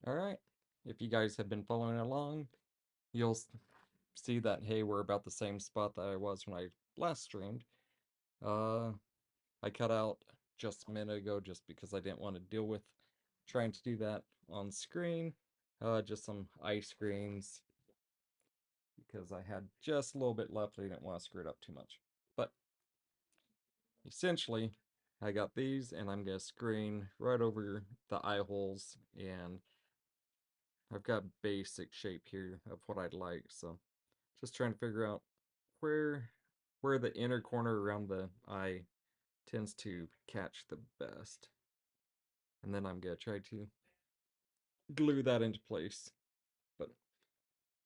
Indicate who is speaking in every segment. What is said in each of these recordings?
Speaker 1: Alright, if you guys have been following along, you'll see that, hey, we're about the same spot that I was when I last streamed. Uh, I cut out just a minute ago just because I didn't want to deal with trying to do that on screen. Just some ice creams because I had just a little bit left. I didn't want to screw it up too much. But essentially, I got these and I'm going to screen right over the eye holes, and I've got basic shape here of what I'd like, so just trying to figure out where where the inner corner around the eye tends to catch the best. And then I'm gonna try to glue that into place. But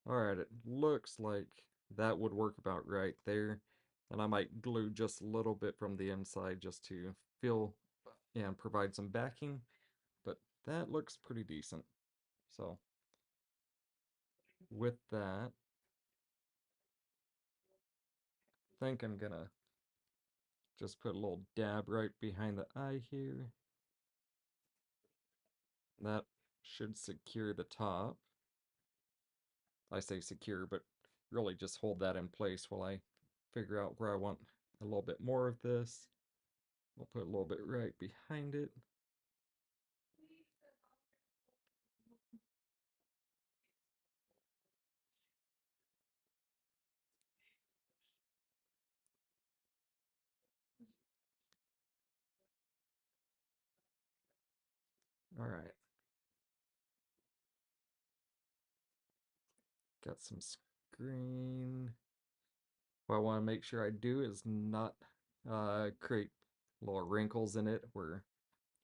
Speaker 1: alright, it looks like that would work about right there. And I might glue just a little bit from the inside just to feel and provide some backing. But that looks pretty decent. So with that, I think I'm gonna just put a little dab right behind the eye here. That should secure the top. I say secure, but really just hold that in place while I figure out where I want a little bit more of this. We'll put a little bit right behind it. All right. Got some screen. What I want to make sure I do is not create little wrinkles in it, where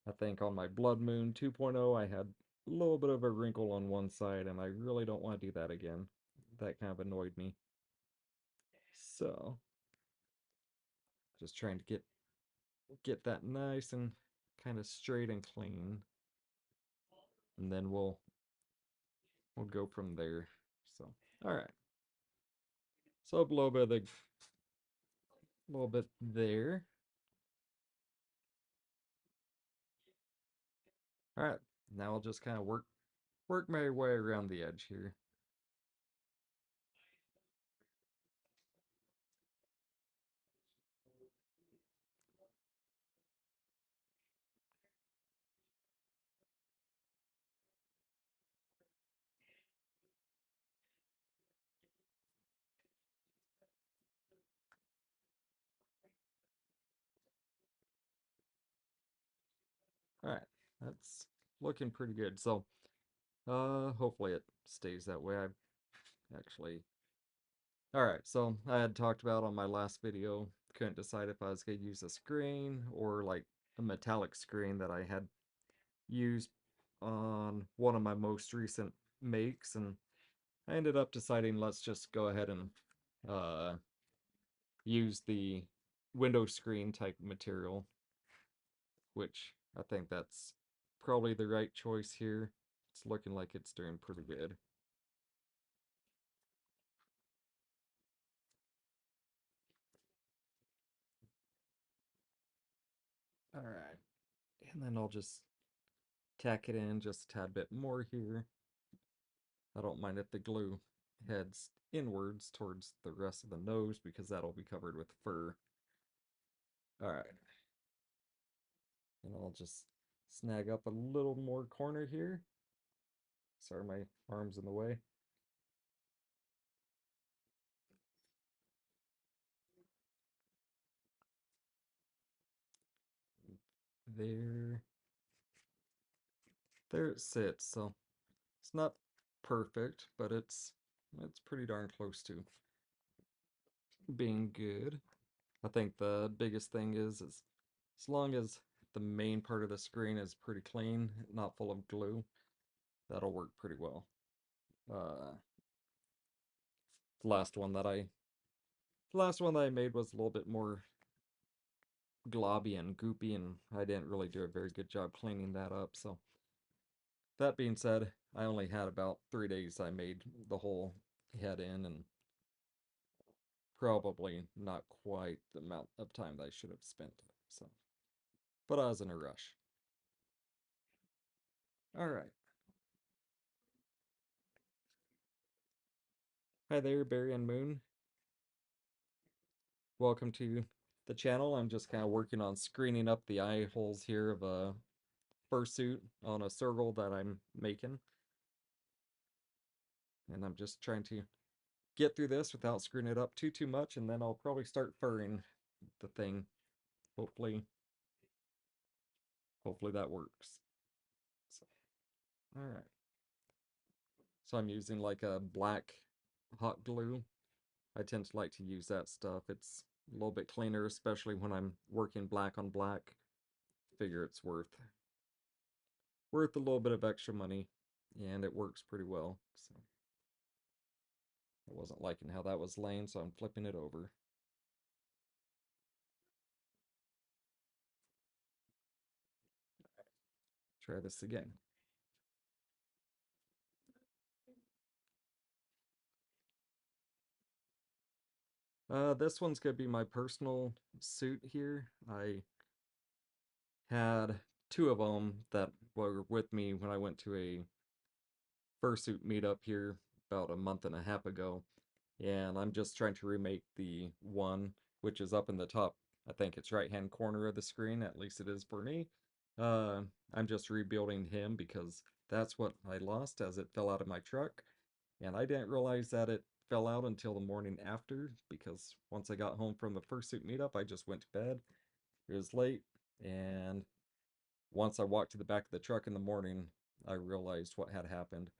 Speaker 1: I think on my Blood Moon 2.0 I had a little bit of a wrinkle on one side, and I really don't want to do that again. That kind of annoyed me. So, just trying to get that nice and kind of straight and clean, and then we'll go from there. So, all right. So a little bit there. All right. Now I'll just kind of work my way around the edge here. All right. That's looking pretty good. So, hopefully it stays that way. I actually All right, so I had talked about on my last video, couldn't decide if I was going to use a screen or like a metallic screen that I had used on one of my most recent makes, and I ended up deciding let's just go ahead and uh, use the window screen type material, which I think that's probably the right choice here. It's looking like it's doing pretty good. All right, and then I'll just tack it in just a tad bit more here. I don't mind if the glue heads inwards towards the rest of the nose because that'll be covered with fur. Alright, and I'll just snag up a little more corner here. Sorry, my arm's in the way. There. There it sits, so it's not perfect, but it's pretty darn close to being good. I think the biggest thing is as long as the main part of the screen is pretty clean, not full of glue, that'll work pretty well. Uh, the last one that I the last one that I made was a little bit more globby and goopy, and I didn't really do a very good job cleaning that up. So that being said, I only had about 3 days I made the whole head in, and probably not quite the amount of time that I should have spent. So, but I was in a rush. All right. Hi there, Barry and Moon. Welcome to the channel. I'm just kind of working on screening up the eye holes here of a fursuit on a Sergal that I'm making. And I'm just trying to get through this without screwing it up too much, and then I'll probably start furring the thing. Hopefully, hopefully that works. So, all right. So I'm using like a black hot glue. I tend to like to use that stuff. It's a little bit cleaner, especially when I'm working black on black. Figure it's worth a little bit of extra money, and it works pretty well. So I wasn't liking how that was laying, so I'm flipping it over. Try this again. This one's gonna be my personal suit here. I had two of them that were with me when I went to a fursuit meetup here about a month and a half ago, and I'm just trying to remake the one which is up in the top. I think it's right hand corner of the screen, at least it is for me. Uh, I'm just rebuilding him because that's what I lost as it fell out of my truck, and I didn't realize that it fell out until the morning after, because once I got home from the fursuit meetup, I just went to bed. It was late, and once I walked to the back of the truck in the morning, I realized what had happened.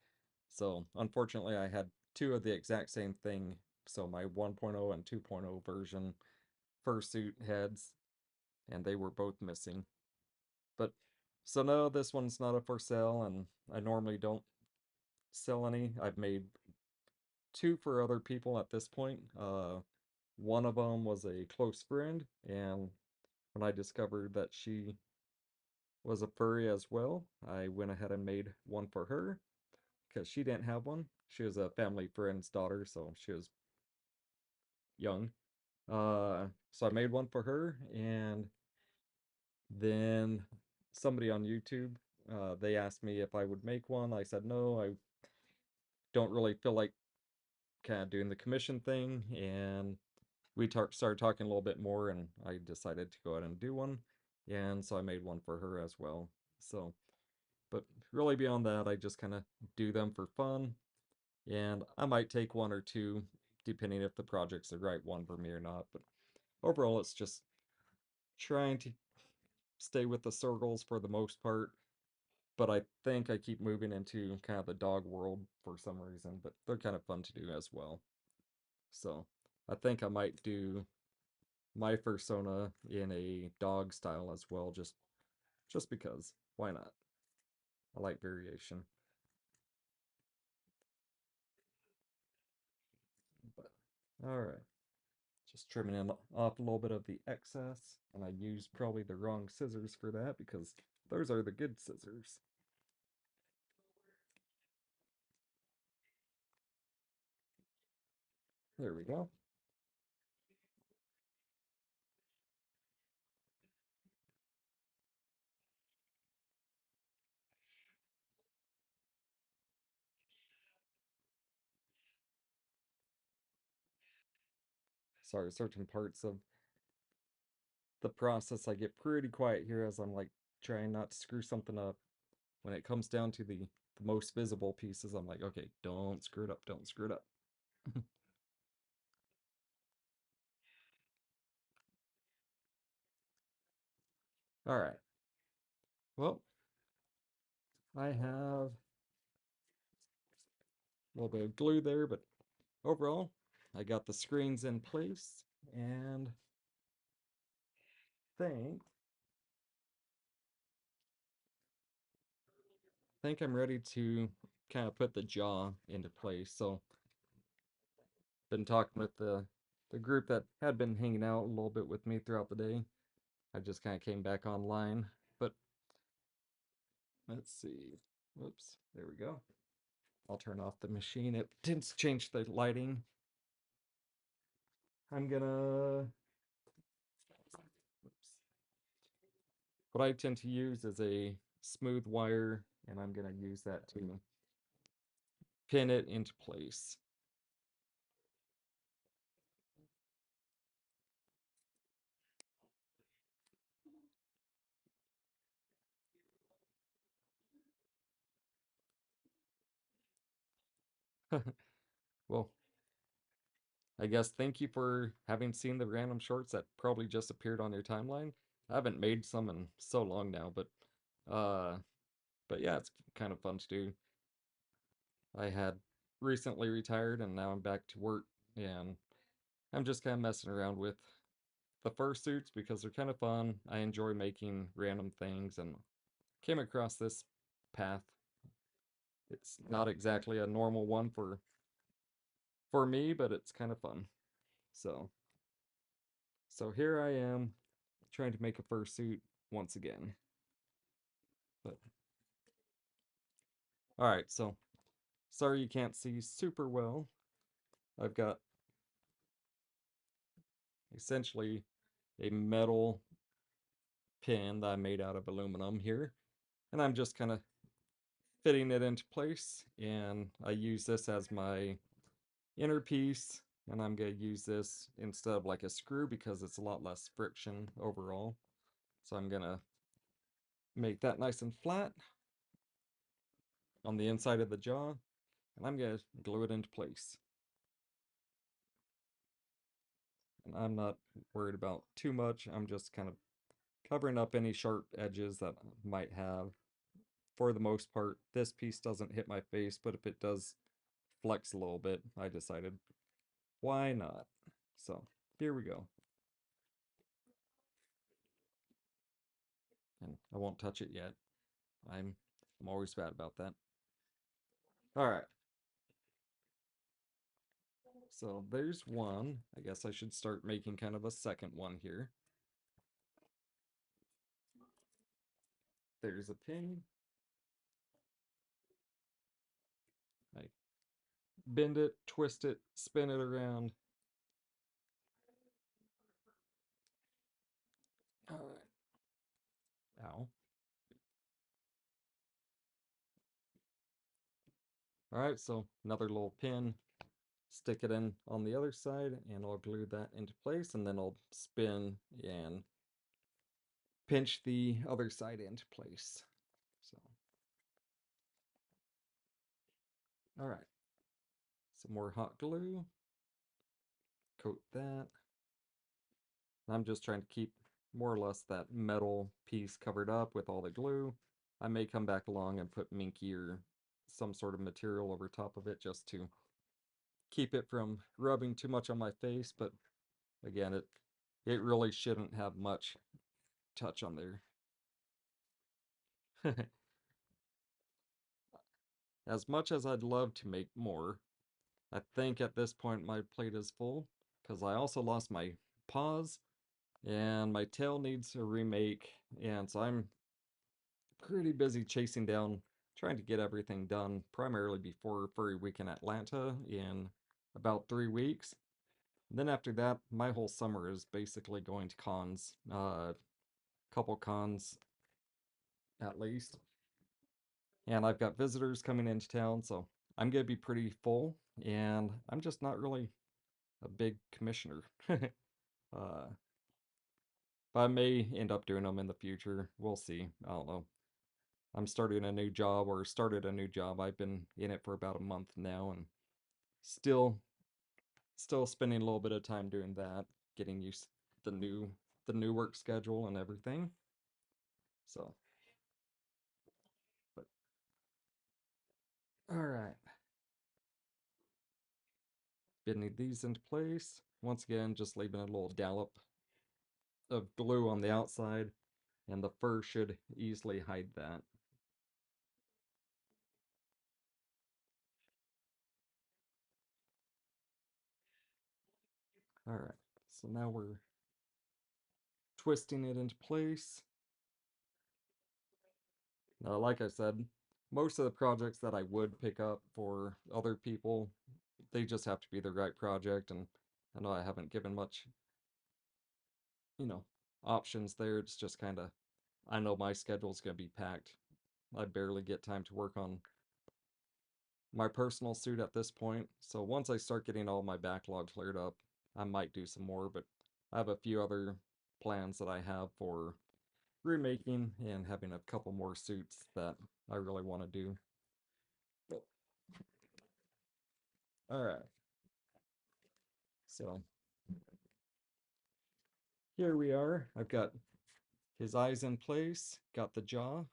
Speaker 1: So unfortunately, I had two of the exact same thing. So my 1.0 and 2.0 version fursuit heads, and they were both missing. But so no, this one's not a for sale, and I normally don't sell any. I've made two for other people at this point. One of them was a close friend, and when I discovered that she was a furry as well, I went ahead and made one for her because she didn't have one. She was a family friend's daughter, so she was young. So I made one for her, and then somebody on YouTube, they asked me if I would make one. I said no, I don't really feel like kind of doing the commission thing, and we started talking a little bit more, and I decided to go ahead and do one, and so I made one for her as well. So, but really beyond that, I just kind of do them for fun, and I might take one or two, depending if the project's the right one for me or not. But overall, it's just trying to stay with the circles for the most part. But I think I keep moving into kind of the dog world for some reason, but they're kind of fun to do as well. So I think I might do my persona in a dog style as well, just because. Why not? I like variation. But all right, just trimming off a little bit of the excess, and I used probably the wrong scissors for that because those are the good scissors. There we go. Sorry, certain parts of the process I get pretty quiet here as I'm like trying not to screw something up. When it comes down to the most visible pieces, I'm like, okay, don't screw it up, don't screw it up. All right. Well, I have a little bit of glue there, but overall, I got the screens in place, and think I'm ready to kind of put the jaw into place. So, been talking with the group that had been hanging out a little bit with me throughout the day. I just kind of came back online, but let's see. Whoops, there we go. I'll turn off the machine. It didn't change the lighting. I'm gonna. Whoops. What I tend to use is a smooth wire, and I'm gonna use that to pin it into place. Well, I guess thank you for having seen the random shorts that probably just appeared on your timeline. I haven't made some in so long now, uh but yeah, it's kind of fun to do. I had recently retired and now I'm back to work and I'm just kind of messing around with the fursuits because they're kind of fun. I enjoy making random things and came across this path. It's not exactly a normal one for me, but it's kind of fun. So, so here I am trying to make a fursuit once again. But all right, so sorry you can't see super well. I've got essentially a metal pin that I made out of aluminum here, and I'm just kind of fitting it into place, and I use this as my inner piece, and I'm going to use this instead of like a screw because it's a lot less friction overall. So I'm going to make that nice and flat on the inside of the jaw, and I'm going to glue it into place. And I'm not worried about too much. I'm just kind of covering up any sharp edges that I might have. For the most part, this piece doesn't hit my face, but if it does flex a little bit, I decided, why not? So, here we go. And I won't touch it yet. I'm always bad about that. All right. So there's one. I guess I should start making kind of a second one here. There's a pin. I bend it, twist it, spin it around. All right. Ow. All right, so another little pin. Stick it in on the other side, and I'll glue that into place, and then I'll spin and pinch the other side into place. So, all right. Some more hot glue. Coat that. I'm just trying to keep more or less that metal piece covered up with all the glue. I may come back along and put minky or some sort of material over top of it just to keep it from rubbing too much on my face, but again, it really shouldn't have much touch on there. As much as I'd love to make more, I think at this point my plate is full because I also lost my paws and my tail needs a remake, and so I'm pretty busy chasing down, trying to get everything done, primarily before Furry Week in Atlanta in about 3 weeks. And then after that, my whole summer is basically going to cons, couple cons at least. And I've got visitors coming into town, so I'm gonna be pretty full, and I'm just not really a big commissioner. uh, but I may end up doing them in the future. We'll see. I don't know. I'm starting a new job or started a new job. I've been in it for about a month now and still still spending a little bit of time doing that, getting used to the new work schedule and everything. So, but all right. Getting these into place. Once again, just leaving a little dollop of glue on the outside and the fur should easily hide that. All right. So now we're twisting it into place. Now, like I said, most of the projects that I would pick up for other people, they just have to be the right project, and I know I haven't given much, you know, options there. It's just kind of, I know my schedule's going to be packed. I barely get time to work on my personal suit at this point. So once I start getting all my backlog cleared up, I might do some more, but I have a few other plans that I have for remaking and having a couple more suits that I really want to do. But All right. So here we are. I've got his eyes in place, got the jaw,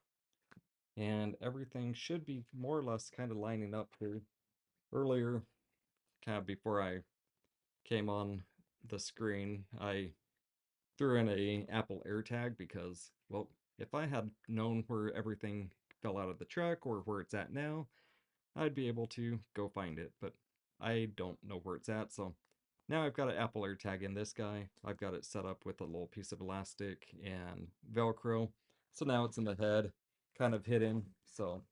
Speaker 1: and everything should be more or less kind of lining up here. Earlier, kind of before I came on the screen, I threw in a Apple AirTag because, well, if I had known where everything fell out of the truck or where it's at now, I'd be able to go find it, but I don't know where it's at, so now I've got an Apple AirTag in this guy. I've got it set up with a little piece of elastic and Velcro, so now it's in the head, kind of hidden, so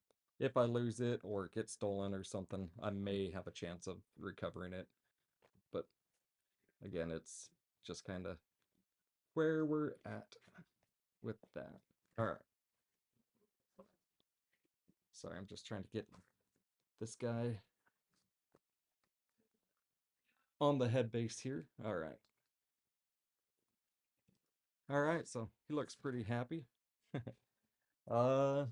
Speaker 1: if I lose it or it gets stolen or something, I may have a chance of recovering it, but again, it's just kind of where we're at with that. All right. Sorry, I'm just trying to get this guy on the head base here. All right. All right, so he looks pretty happy. uh,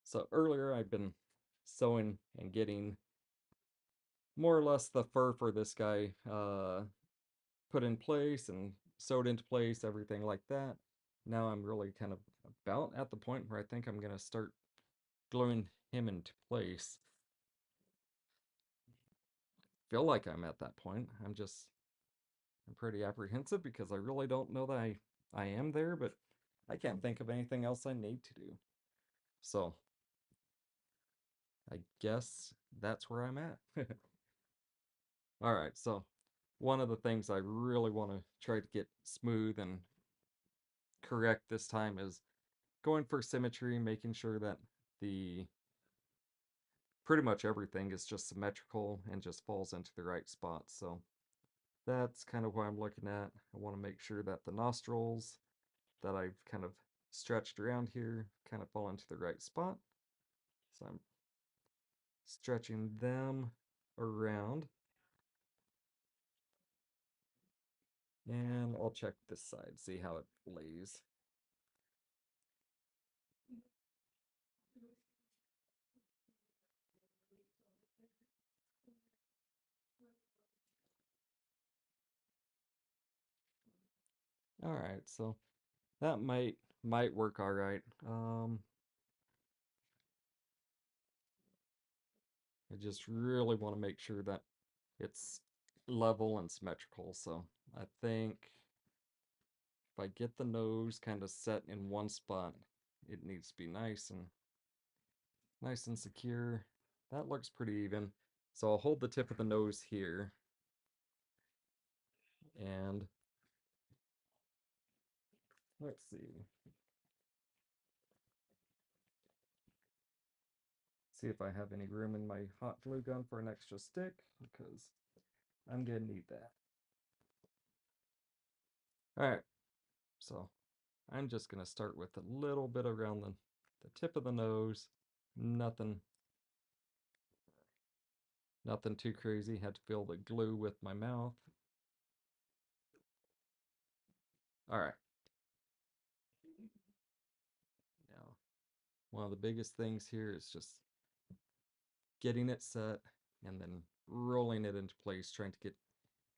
Speaker 1: so earlier I've been sewing and getting more or less the fur for this guy put in place and sewed into place, everything like that. Now I'm really kind of about at the point where I think I'm gonna start gluing him into place. Feel like I'm at that point. I'm pretty apprehensive because I really don't know that I am there, but I can't think of anything else I need to do. So I guess that's where I'm at. All right, so one of the things I really want to try to get smooth and correct this time is going for symmetry, making sure that the pretty much everything is just symmetrical and just falls into the right spots. So that's kind of what I'm looking at. I want to make sure that the nostrils that I've kind of stretched around here kind of fall into the right spot. So I'm stretching them around. And I'll check this side, see how it lays. All right, so that might work all right. I just really want to make sure that it's level and symmetrical. So I think if I get the nose kind of set in one spot, it needs to be nice and secure. That looks pretty even. So I'll hold the tip of the nose here and let's see. See if I have any room in my hot glue gun for an extra stick because I'm gonna need that. All right, so I'm just gonna start with a little bit around the tip of the nose. Nothing, nothing too crazy. Had to feel the glue with my mouth. All right. Now, one of the biggest things here is just getting it set and then rolling it into place, trying to get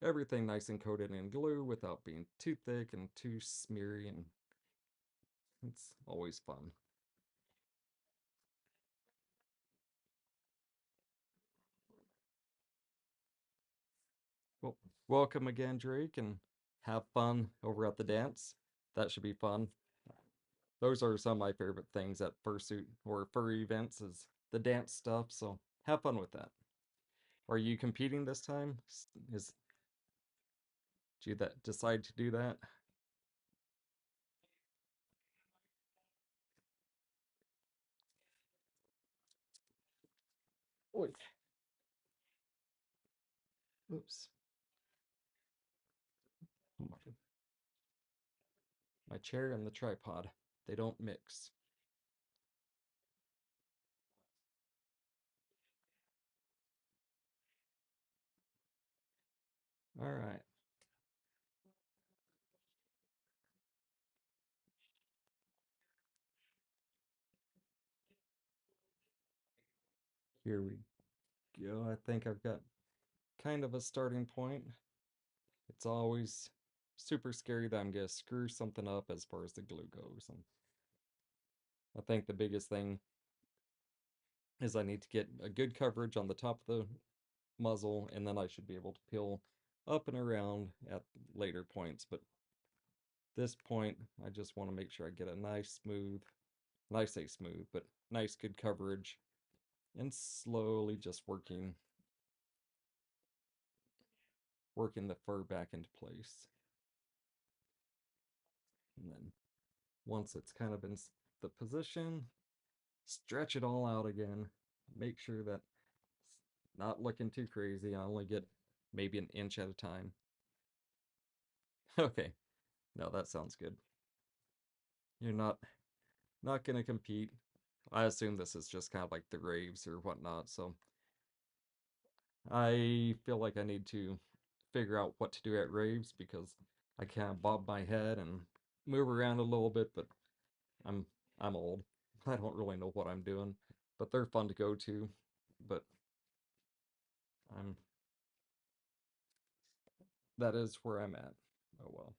Speaker 1: everything nice and coated in glue without being too thick and too smeary, and it's always fun. Well, welcome again, Drake, and have fun over at the dance. That should be fun. Those are some of my favorite things at fursuit or furry events is the dance stuff, so have fun with that. Are you competing this time? Is Did you that decide to do that? Oi. Oops. My chair and the tripod. They don't mix. All right. Here we go. I think I've got kind of a starting point. It's always super scary that I'm gonna screw something up as far as the glue goes. And I think the biggest thing is I need to get a good coverage on the top of the muzzle, and then I should be able to peel up and around at later points. But this point, I just want to make sure I get a nice smooth, and I say smooth, but nice good coverage, and slowly just working the fur back into place. And then once it's kind of in the position, stretch it all out again. Make sure that it's not looking too crazy. I only get maybe an inch at a time. Okay, no, that sounds good. You're not gonna compete. I assume this is just kind of like the raves or whatnot, so I feel like I need to figure out what to do at raves because I kind of bob my head and move around a little bit, but I'm I'm old. I don't really know what I'm doing, but they're fun to go to. But I'm that is where I'm at. Oh well.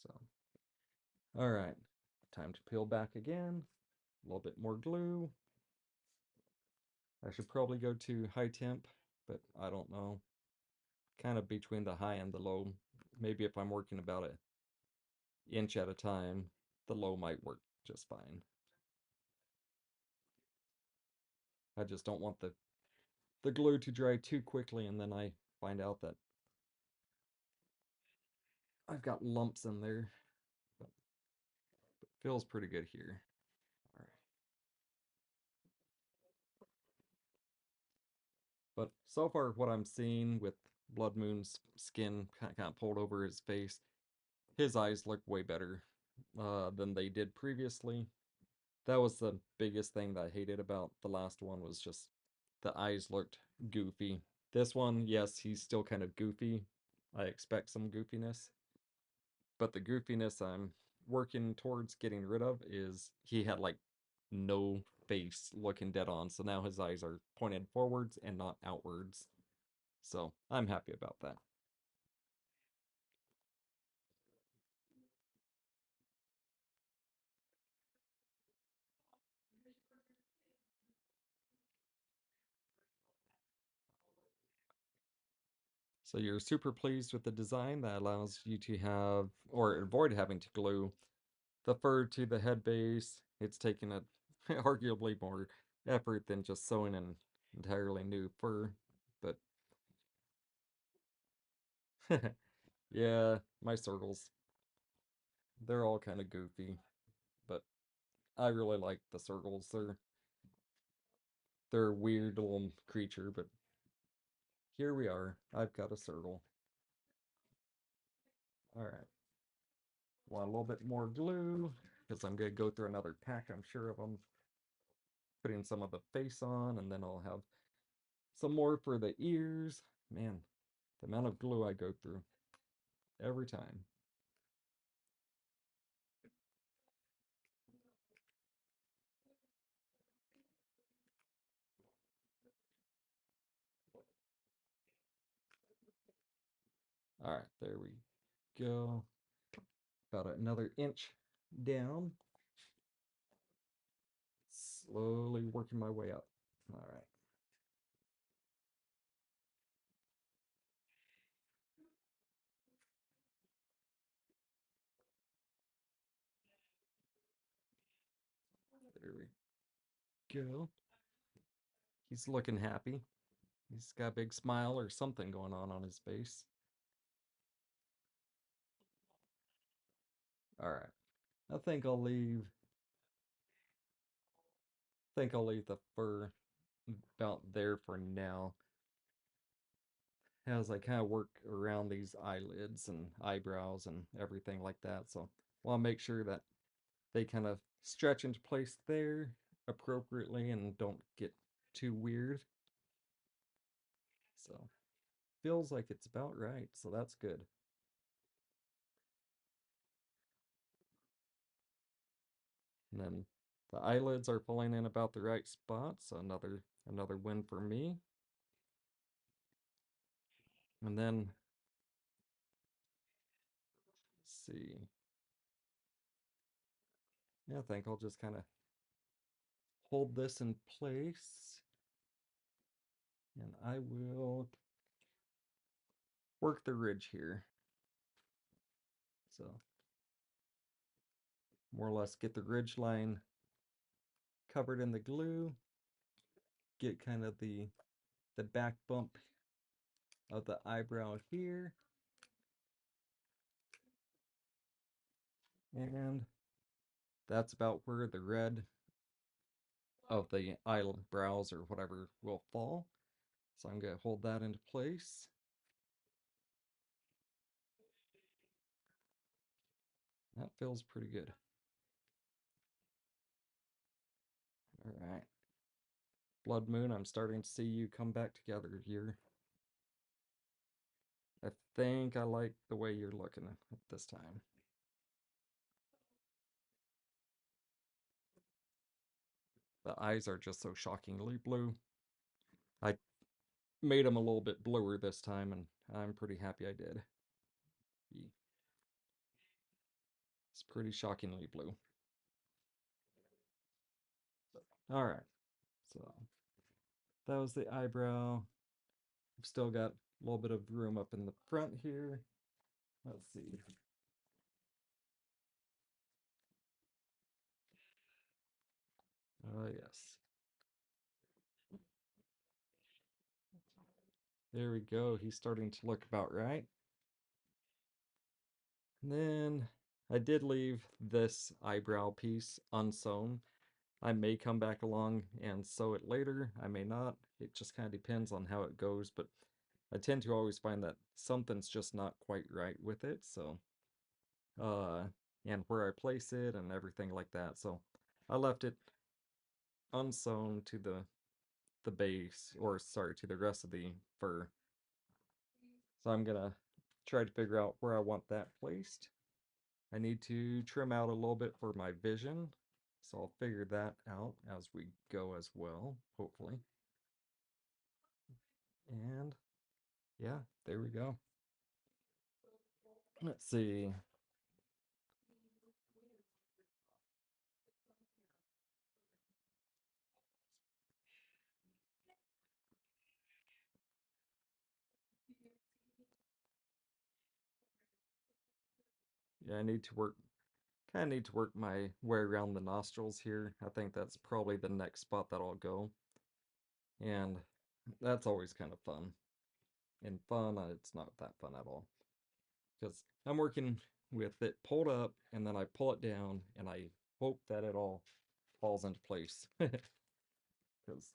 Speaker 1: So, all right. Time to peel back again. A little bit more glue. I should probably go to high temp, but I don't know. Kind of between the high and the low. Maybe if I'm working about an inch at a time, the low might work just fine. I just don't want the glue to dry too quickly and then I find out that I've got lumps in there. But it feels pretty good here. All right. But so far, what I'm seeing with Blood Moon's skin kind of pulled over his face, his eyes look way better than they did previously. That was the biggest thing that I hated about the last one was just the eyes looked goofy. This one, yes, he's still kind of goofy. I expect some goofiness, but the goofiness I'm working towards getting rid of is he had like no face looking dead on, so now his eyes are pointed forwards and not outwards. So I'm happy about that. So you're super pleased with the design that allows you to have or avoid having to glue the fur to the head base. It's taken a arguably more effort than just sewing an entirely new fur, but yeah, my circles, they're all kind of goofy, but I really like the circles. They're a weird little creature, but here we are. I've got a circle. All right. Want a little bit more glue because I'm gonna go through another pack, I'm sure of them. Putting some of the face on, and then I'll have some more for the ears. Man, the amount of glue I go through every time. All right, there we go. About another inch down. Slowly working my way up. All right. There we go. He's looking happy. He's got a big smile or something going on his face. All right. I think I'll leave the fur about there for now as I kind of work around these eyelids and eyebrows and everything like that. So I want to make sure that they kind of stretch into place there appropriately and don't get too weird. So feels like it's about right. So that's good. And then the eyelids are falling in about the right spot. So another Another win for me. And then, let's see. Yeah, I think I'll just kind of hold this in place. And I will work the ridge here. So, more or less get the ridge line covered in the glue. Get kind of the back bump of the eyebrow here. And that's about where the red of the eyebrows or whatever will fall. So I'm going to hold that into place. That feels pretty good. All right. Blood Moon, I'm starting to see you come back together here. I think I like the way you're looking at this time. The eyes are just so shockingly blue. I made them a little bit bluer this time, and I'm pretty happy I did. It's pretty shockingly blue. All right, so that was the eyebrow. I've still got a little bit of room up in the front here. Let's see. Oh, yes. There we go. He's starting to look about right. And then I did leave this eyebrow piece unsewn. I may come back along and sew it later. I may not. It just kind of depends on how it goes, but I tend to always find that something's just not quite right with it, so uh and where I place it and everything like that. So I left it unsewn to the base, or sorry, to the rest of the fur. So I'm gonna try to figure out where I want that placed. I need to trim out a little bit for my vision, so I'll figure that out as we go as well, hopefully. And yeah, there we go. Let's see. Yeah, I need to work, kind of need to work my way around the nostrils here. I think that's probably the next spot that I'll go. And that's always kind of fun. In fun, it's not that fun at all. Because I'm working with it pulled up, and then I pull it down, and I hope that it all falls into place. Because,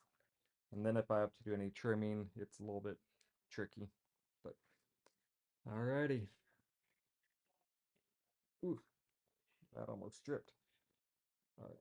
Speaker 1: and then if I have to do any trimming, it's a little bit tricky. But alrighty. Ooh, that almost stripped. All right.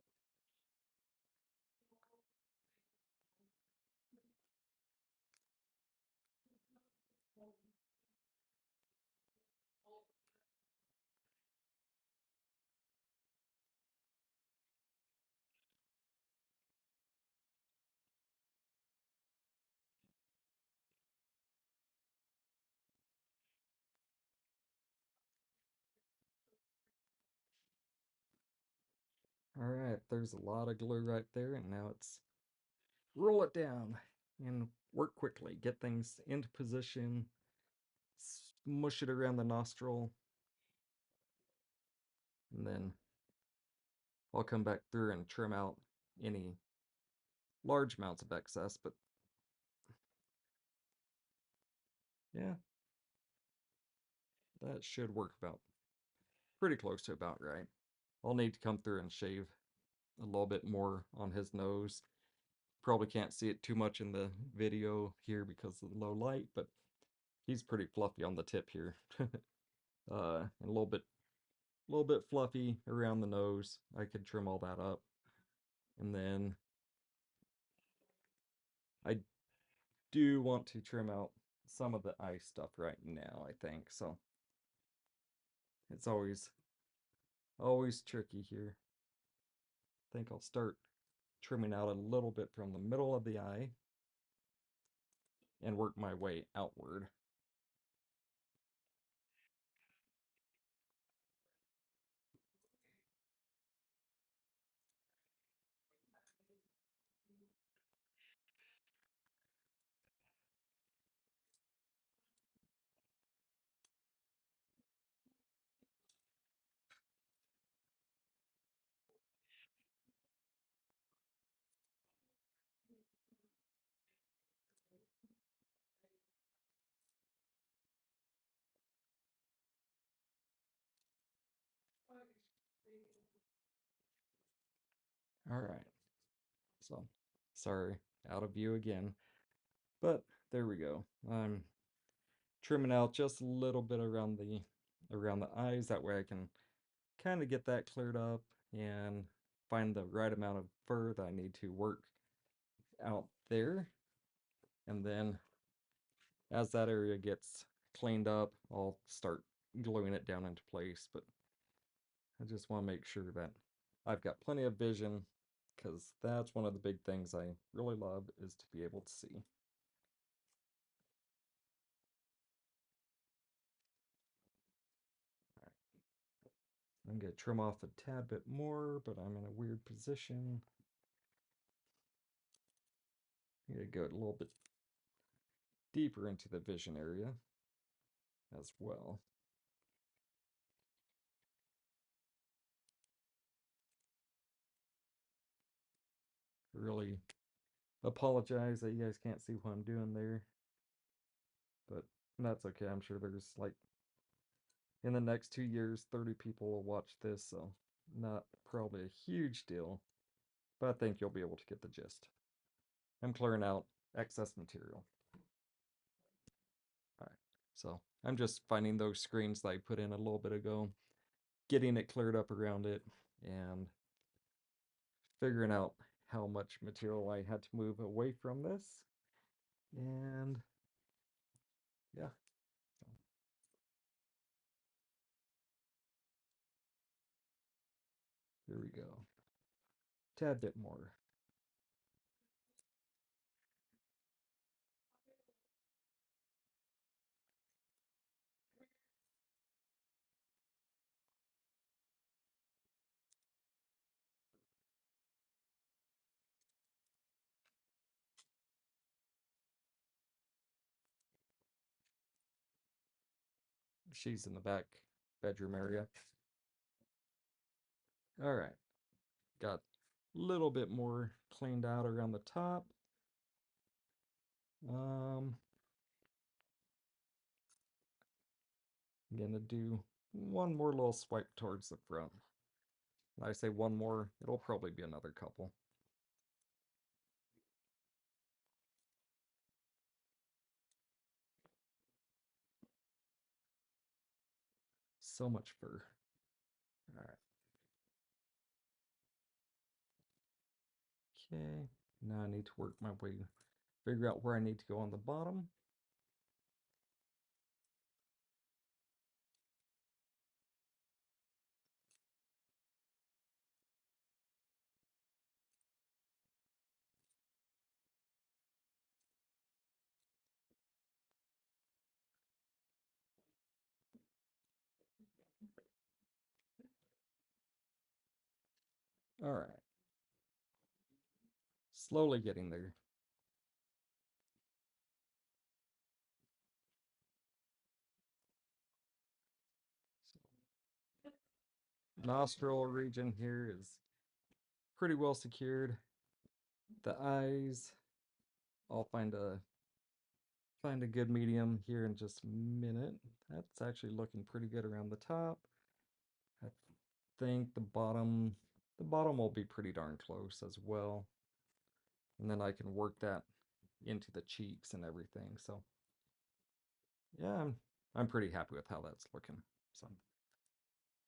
Speaker 1: All right, there's a lot of glue right there, and now it's roll it down and work quickly. Get things into position, smush it around the nostril, and then I'll come back through and trim out any large amounts of excess, but yeah, that should work about pretty close to about right. I'll need to come through and shave a little bit more on his nose. Probably can't see it too much in the video here because of the low light, but he's pretty fluffy on the tip here. And a little bit fluffy around the nose. I could trim all that up. And then I do want to trim out some of the eye stuff right now, I think. So it's always tricky here. I think I'll start trimming out a little bit from the middle of the eye and work my way outward. All right. So, sorry, out of view again. But there we go. I'm trimming out just a little bit around the eyes. That way I can kind of get that cleared up and find the right amount of fur that I need to work out there. And then as that area gets cleaned up, I'll start gluing it down into place. But I just want to make sure that I've got plenty of vision because that's one of the big things I really love is to be able to see. I'm going to trim off a tad bit more, but I'm in a weird position. I'm going to go a little bit deeper into the vision area as well. Really apologize that you guys can't see what I'm doing there, but that's okay. I'm sure there's like in the next 2 years, 30 people will watch this, so not probably a huge deal, but I think you'll be able to get the gist. I'm clearing out excess material. All right, so I'm just finding those screens that I put in a little bit ago, getting it cleared up around it, and figuring out how much material I had to move away from this. And yeah, here we go. Tad bit more. She's in the back bedroom area. All right, got a little bit more cleaned out around the top. I'm gonna do one more little swipe towards the front. When I say one more, it'll probably be another couple. So much fur. All right. Okay. Now I need to work my way, figure out where I need to go on the bottom. All right. Slowly getting there. Nostril region here is pretty well secured. The eyes, I'll find a good medium here in just a minute. That's actually looking pretty good around the top. I think the bottom will be pretty darn close as well. And then I can work that into the cheeks and everything. So yeah, I'm pretty happy with how that's looking. So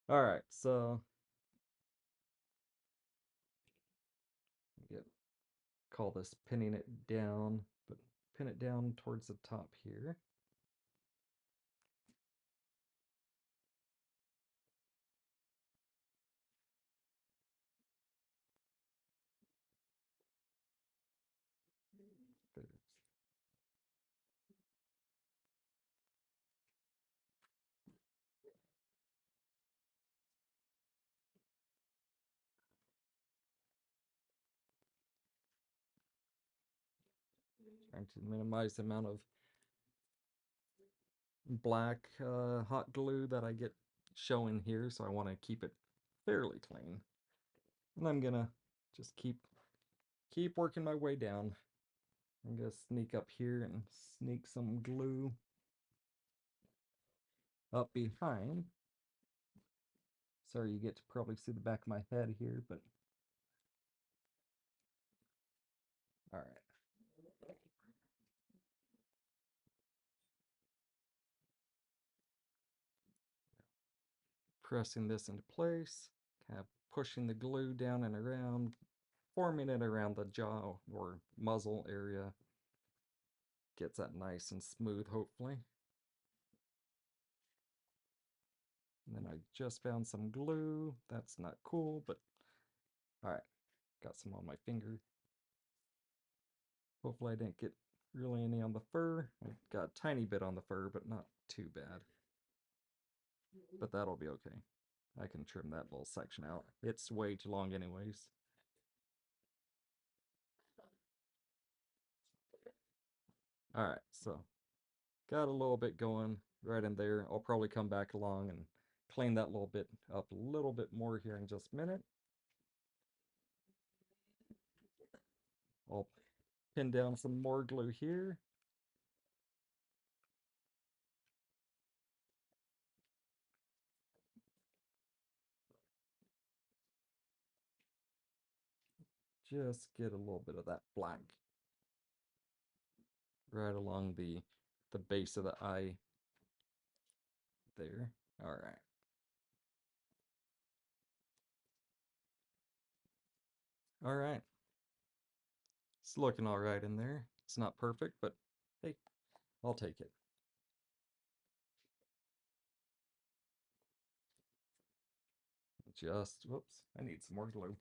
Speaker 1: all right, so get call this pinning it down, but pin it down towards the top here. Trying to minimize the amount of black hot glue that I get showing here, so I want to keep it fairly clean. And I'm gonna just keep working my way down. I'm gonna sneak up here and sneak some glue up behind. Sorry, you get to probably see the back of my head here, but all right. Pressing this into place, kind of pushing the glue down and around, forming it around the jaw or muzzle area. Gets that nice and smooth, hopefully. And then I just found some glue. That's not cool, but all right. Got some on my finger. Hopefully I didn't get really any on the fur. I got a tiny bit on the fur, but not too bad. But that'll be okay. I can trim that little section out. It's way too long anyways. Alright, so got a little bit going right in there. I'll probably come back along and clean that little bit up a little bit more here in just a minute. I'll pin down some more glue here. Just get a little bit of that black right along the base of the eye there. All right. All right. It's looking all right in there. It's not perfect, but hey, I'll take it. Just, whoops, I need some more glue.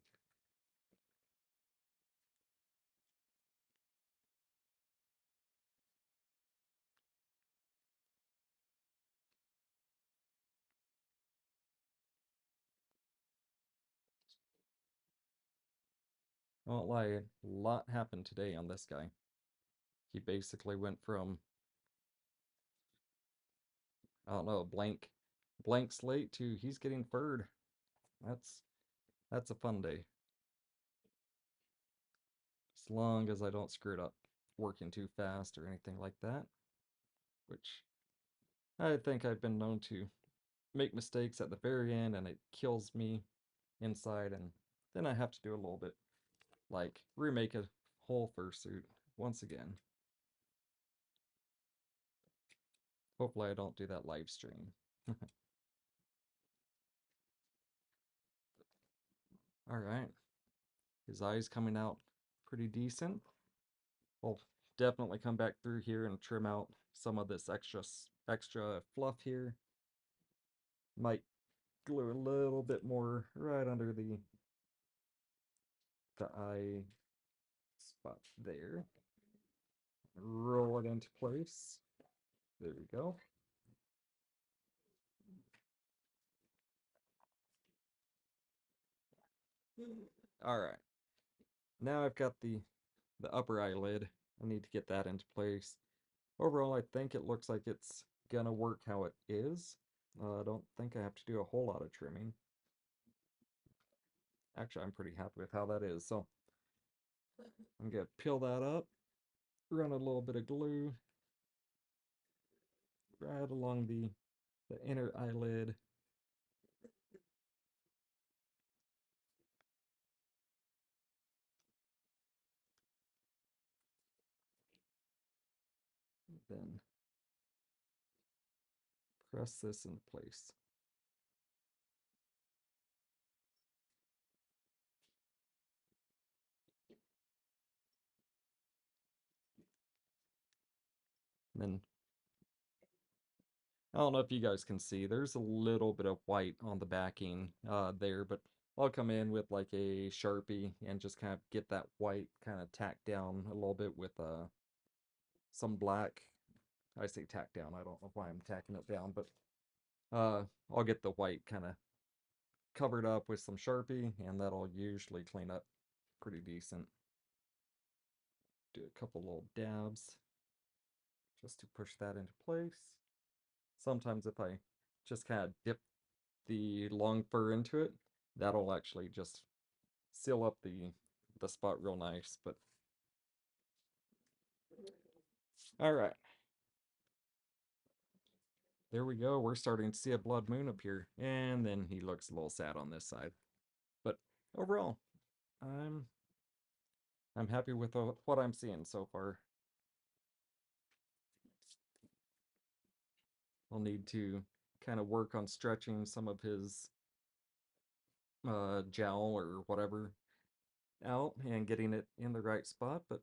Speaker 1: I won't lie, a lot happened today on this guy. He basically went from, I don't know, blank slate to he's getting furred. That's a fun day. As long as I don't screw it up working too fast or anything like that. Which I think I've been known to make mistakes at the very end and it kills me inside, and then I have to do a little bit like remake a whole fursuit once again. Hopefully I don't do that live stream. Alright. His eye's coming out pretty decent. I'll definitely come back through here and trim out some of this extra fluff here. Might glue a little bit more right under the eye spot there. Roll it into place. There we go. Alright. Now I've got the upper eyelid. I need to get that into place. Overall, I think it looks like it's gonna work how it is. I don't think I have to do a whole lot of trimming. Actually, I'm pretty happy with how that is. So I'm gonna peel that up, run a little bit of glue right along the inner eyelid. Then press this into place. And then I don't know if you guys can see, there's a little bit of white on the backing there, but I'll come in with like a Sharpie and just kind of get that white kind of tacked down a little bit with some black. I say tack down, I don't know why I'm tacking it down, but I'll get the white kind of covered up with some Sharpie, and that'll usually clean up pretty decent. Do a couple little dabs just to push that into place. Sometimes if I just kind of dip the long fur into it, that'll actually just seal up the spot real nice. But all right, there we go. We're starting to see a blood moon up here, and then he looks a little sad on this side. But overall, I'm I'm happy with what I'm seeing so far. I'll need to kind of work on stretching some of his jowl or whatever out and getting it in the right spot, but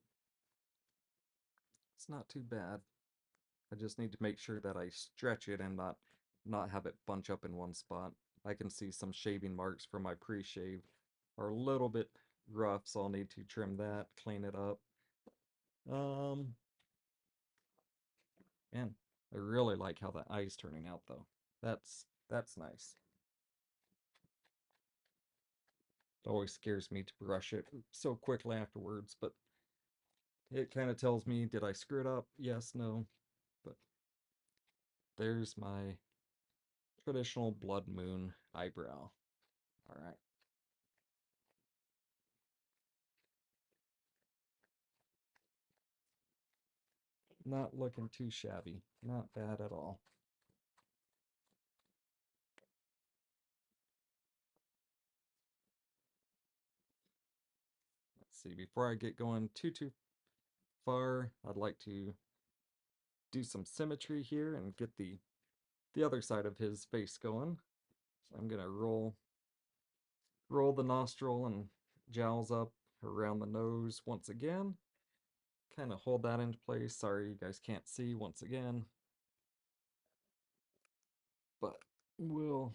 Speaker 1: it's not too bad. I just need to make sure that I stretch it and not have it bunch up in one spot. I can see some shaving marks from my pre-shave are a little bit rough, so I'll need to trim that, clean it up. Um, Man, I really like how the eye's turning out though. That's nice. It always scares me to brush it so quickly afterwards, but it kind of tells me, did I screw it up? Yes, no. But there's my traditional blood moon eyebrow. All right. Not looking too shabby. Not bad at all. Let's see, before I get going too far, I'd like to do some symmetry here and get the other side of his face going. So I'm gonna roll the nostril and jowls up around the nose once again. Kind of hold that into place. Sorry you guys can't see once again. But we'll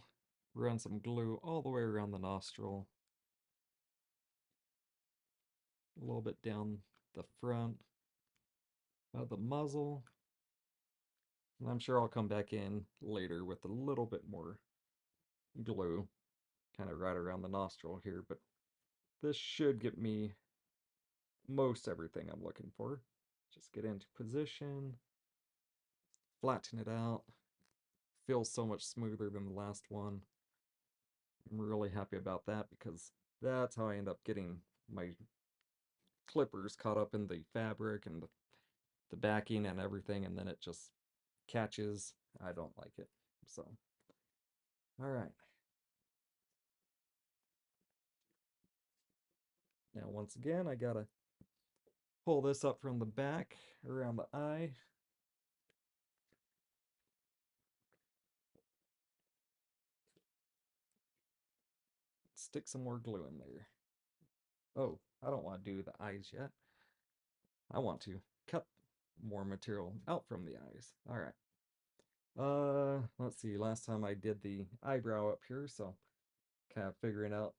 Speaker 1: run some glue all the way around the nostril. A little bit down the front of the muzzle. And I'm sure I'll come back in later with a little bit more glue, kind of right around the nostril here, but this should get me most everything I'm looking for. Just get into position, flatten it out. Feels so much smoother than the last one. I'm really happy about that because that's how I end up getting my clippers caught up in the fabric and the backing and everything, and then it just catches. I don't like it. So, all right. Now, once again, I gotta pull this up from the back around the eye. Stick some more glue in there. Oh, I don't want to do the eyes yet. I want to cut more material out from the eyes. All right. Let's see. Last time I did the eyebrow up here, so kind of figuring out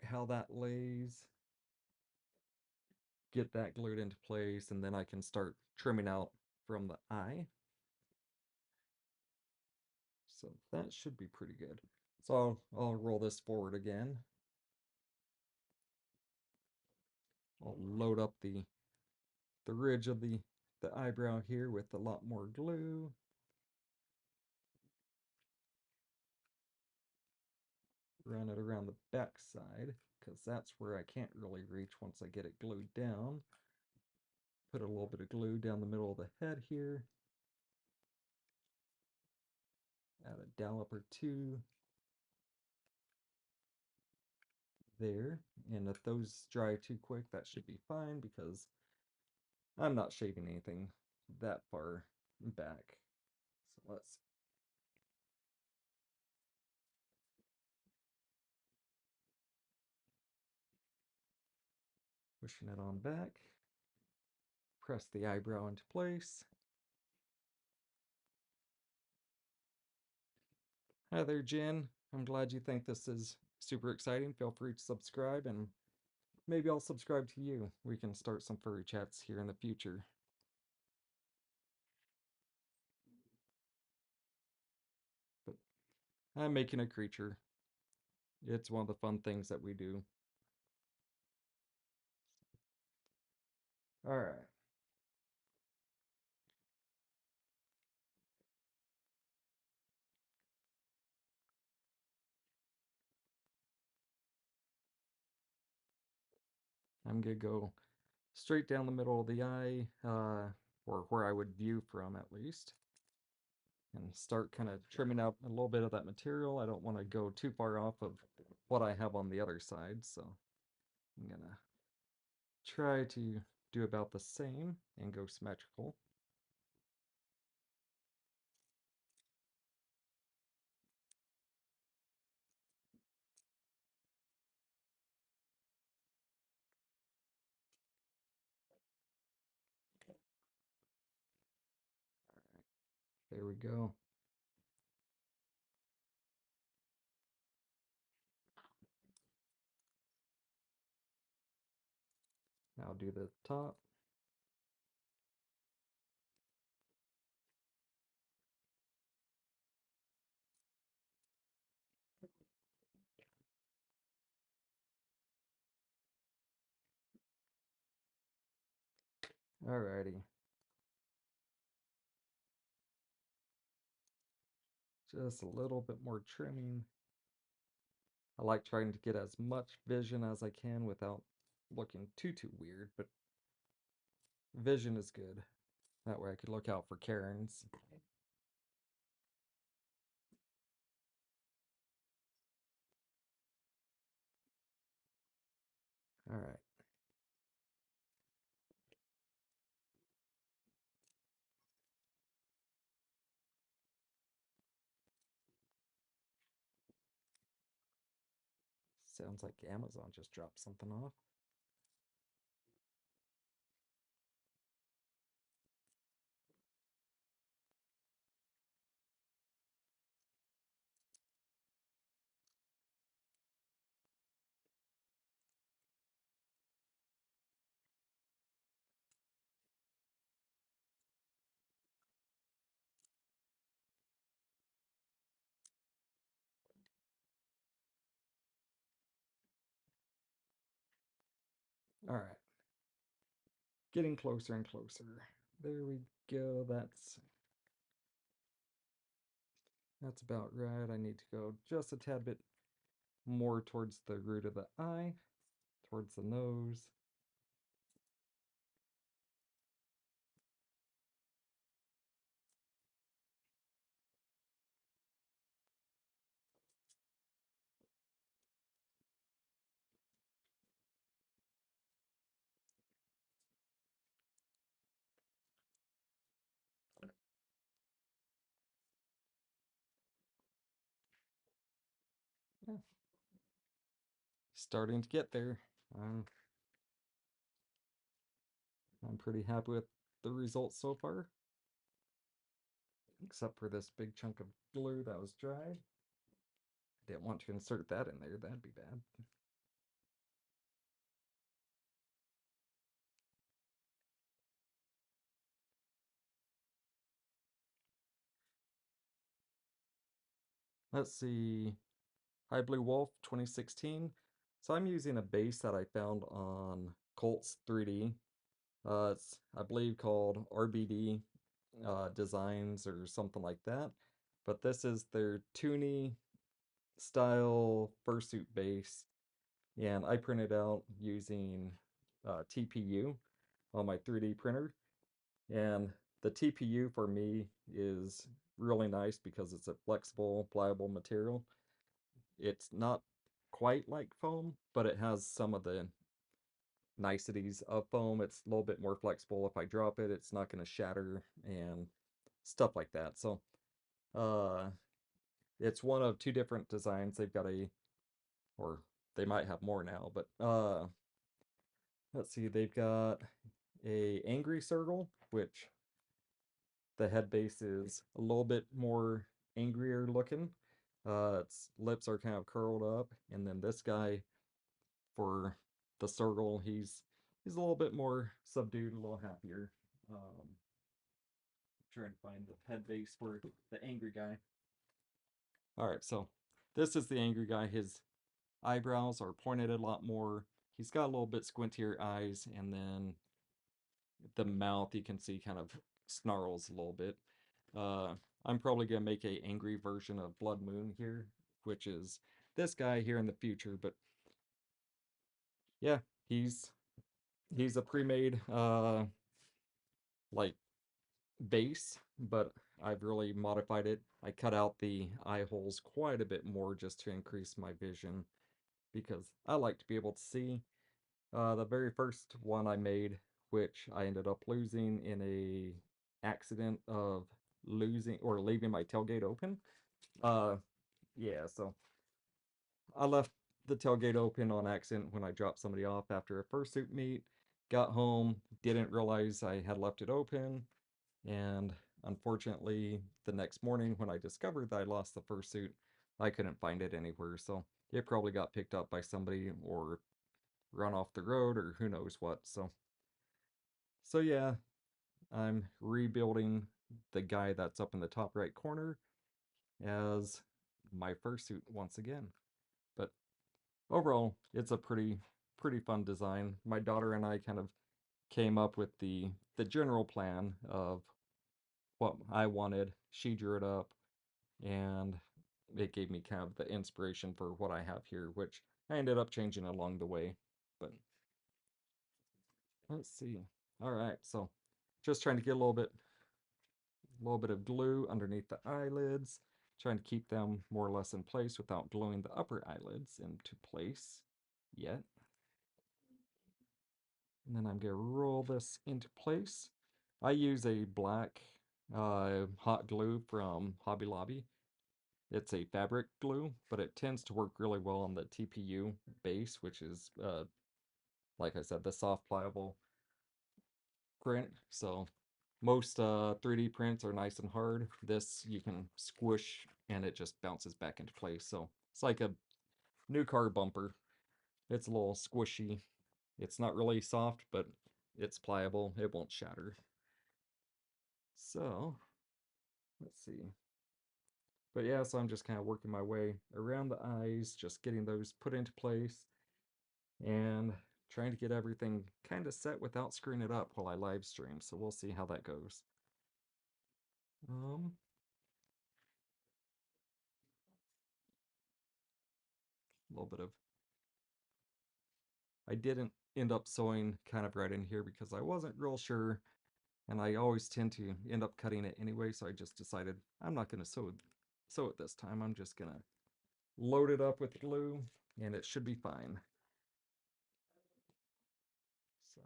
Speaker 1: how that lays. Get that glued into place, and then I can start trimming out from the eye. So that should be pretty good. So I'll roll this forward again. I'll load up the ridge of the eyebrow here with a lot more glue. Run it around the back side because that's where I can't really reach once I get it glued down. Put a little bit of glue down the middle of the head here. Add a dollop or two there. And if those dry too quick, that should be fine because I'm not shaving anything that far back. So let's pushing it on back. Press the eyebrow into place. Hi there, Jen. I'm glad you think this is super exciting. Feel free to subscribe and maybe I'll subscribe to you. We can start some furry chats here in the future. But I'm making a creature. It's one of the fun things that we do. All right. I'm gonna go straight down the middle of the eye, or where I would view from at least, and start kind of trimming out a little bit of that material. I don't want to go too far off of what I have on the other side, so I'm gonna try to do about the same and go symmetrical. There we go. Now do the top. Alrighty. Just a little bit more trimming. I like trying to get as much vision as I can without looking too weird, but vision is good. That way I could look out for Karens. Alright. Sounds like Amazon just dropped something off. Alright. Getting closer and closer. There we go. That's about right. I need to go just a tad bit more towards the root of the eye, towards the nose. Yeah, starting to get there. I'm, I'm pretty happy with the results so far, except for this big chunk of glue that was dried. I didn't want to insert that in there, that'd be bad. Let's see. High Blue Wolf 2016. So I'm using a base that I found on Colts 3D. It's, I believe, called RBD Designs or something like that. But this is their Toonie style fursuit base. And I printed out using TPU on my 3D printer. And the TPU for me is really nice because it's a flexible, pliable material. It's not quite like foam, but it has some of the niceties of foam. It's a little bit more flexible. If I drop it, it's not going to shatter and stuff like that. So, uh, it's one of two different designs. They've got or they might have more now, but let's see. They've got a angry circle, which the head base is a little bit more angrier looking. Its lips are kind of curled up, and then this guy for the circle, he's a little bit more subdued, a little happier. Trying to find the head base for the angry guy. All right, so this is the angry guy. His eyebrows are pointed a lot more. He's got a little bit squintier eyes, and then the mouth you can see kind of snarls a little bit. Uh, I'm probably gonna make a angry version of Blood Moon here, which is this guy here in the future. But yeah, he's He's a pre-made like base, but I've really modified it. I cut out the eye holes quite a bit more just to increase my vision because I like to be able to see. The very first one I made, which I ended up losing in a accident of losing or leaving my tailgate open. Uh, yeah, so I left the tailgate open on accident when I dropped somebody off after a fursuit meet. Got home, didn't realize I had left it open, and unfortunately, the next morning when I discovered that I lost the fursuit, I couldn't find it anywhere. So it probably got picked up by somebody or run off the road or who knows what. So yeah, I'm rebuilding the guy that's up in the top right corner as my fursuit once again. But overall, it's a pretty fun design. My daughter and I kind of came up with the general plan of what I wanted. She drew it up, and it gave me kind of the inspiration for what I have here, which I ended up changing along the way. But let's see. All right, so just trying to get a little bit of glue underneath the eyelids, trying to keep them more or less in place without gluing the upper eyelids into place yet. And then I'm going to roll this into place. I use a black hot glue from Hobby Lobby. It's a fabric glue, but it tends to work really well on the TPU base, which is, like I said, the soft pliable print. So most 3D prints are nice and hard. This you can squish and it just bounces back into place. So it's like a new car bumper. It's a little squishy. It's not really soft, but it's pliable. It won't shatter. So let's see. But yeah, so I'm just kind of working my way around the eyes, just getting those put into place and trying to get everything kind of set without screwing it up while I live stream. So we'll see how that goes. Um, a little bit of I didn't end up sewing kind of right in here because I wasn't real sure, and I always tend to end up cutting it anyway, so I just decided I'm not going to sew it this time. I'm just going to load it up with glue, and it should be fine. So,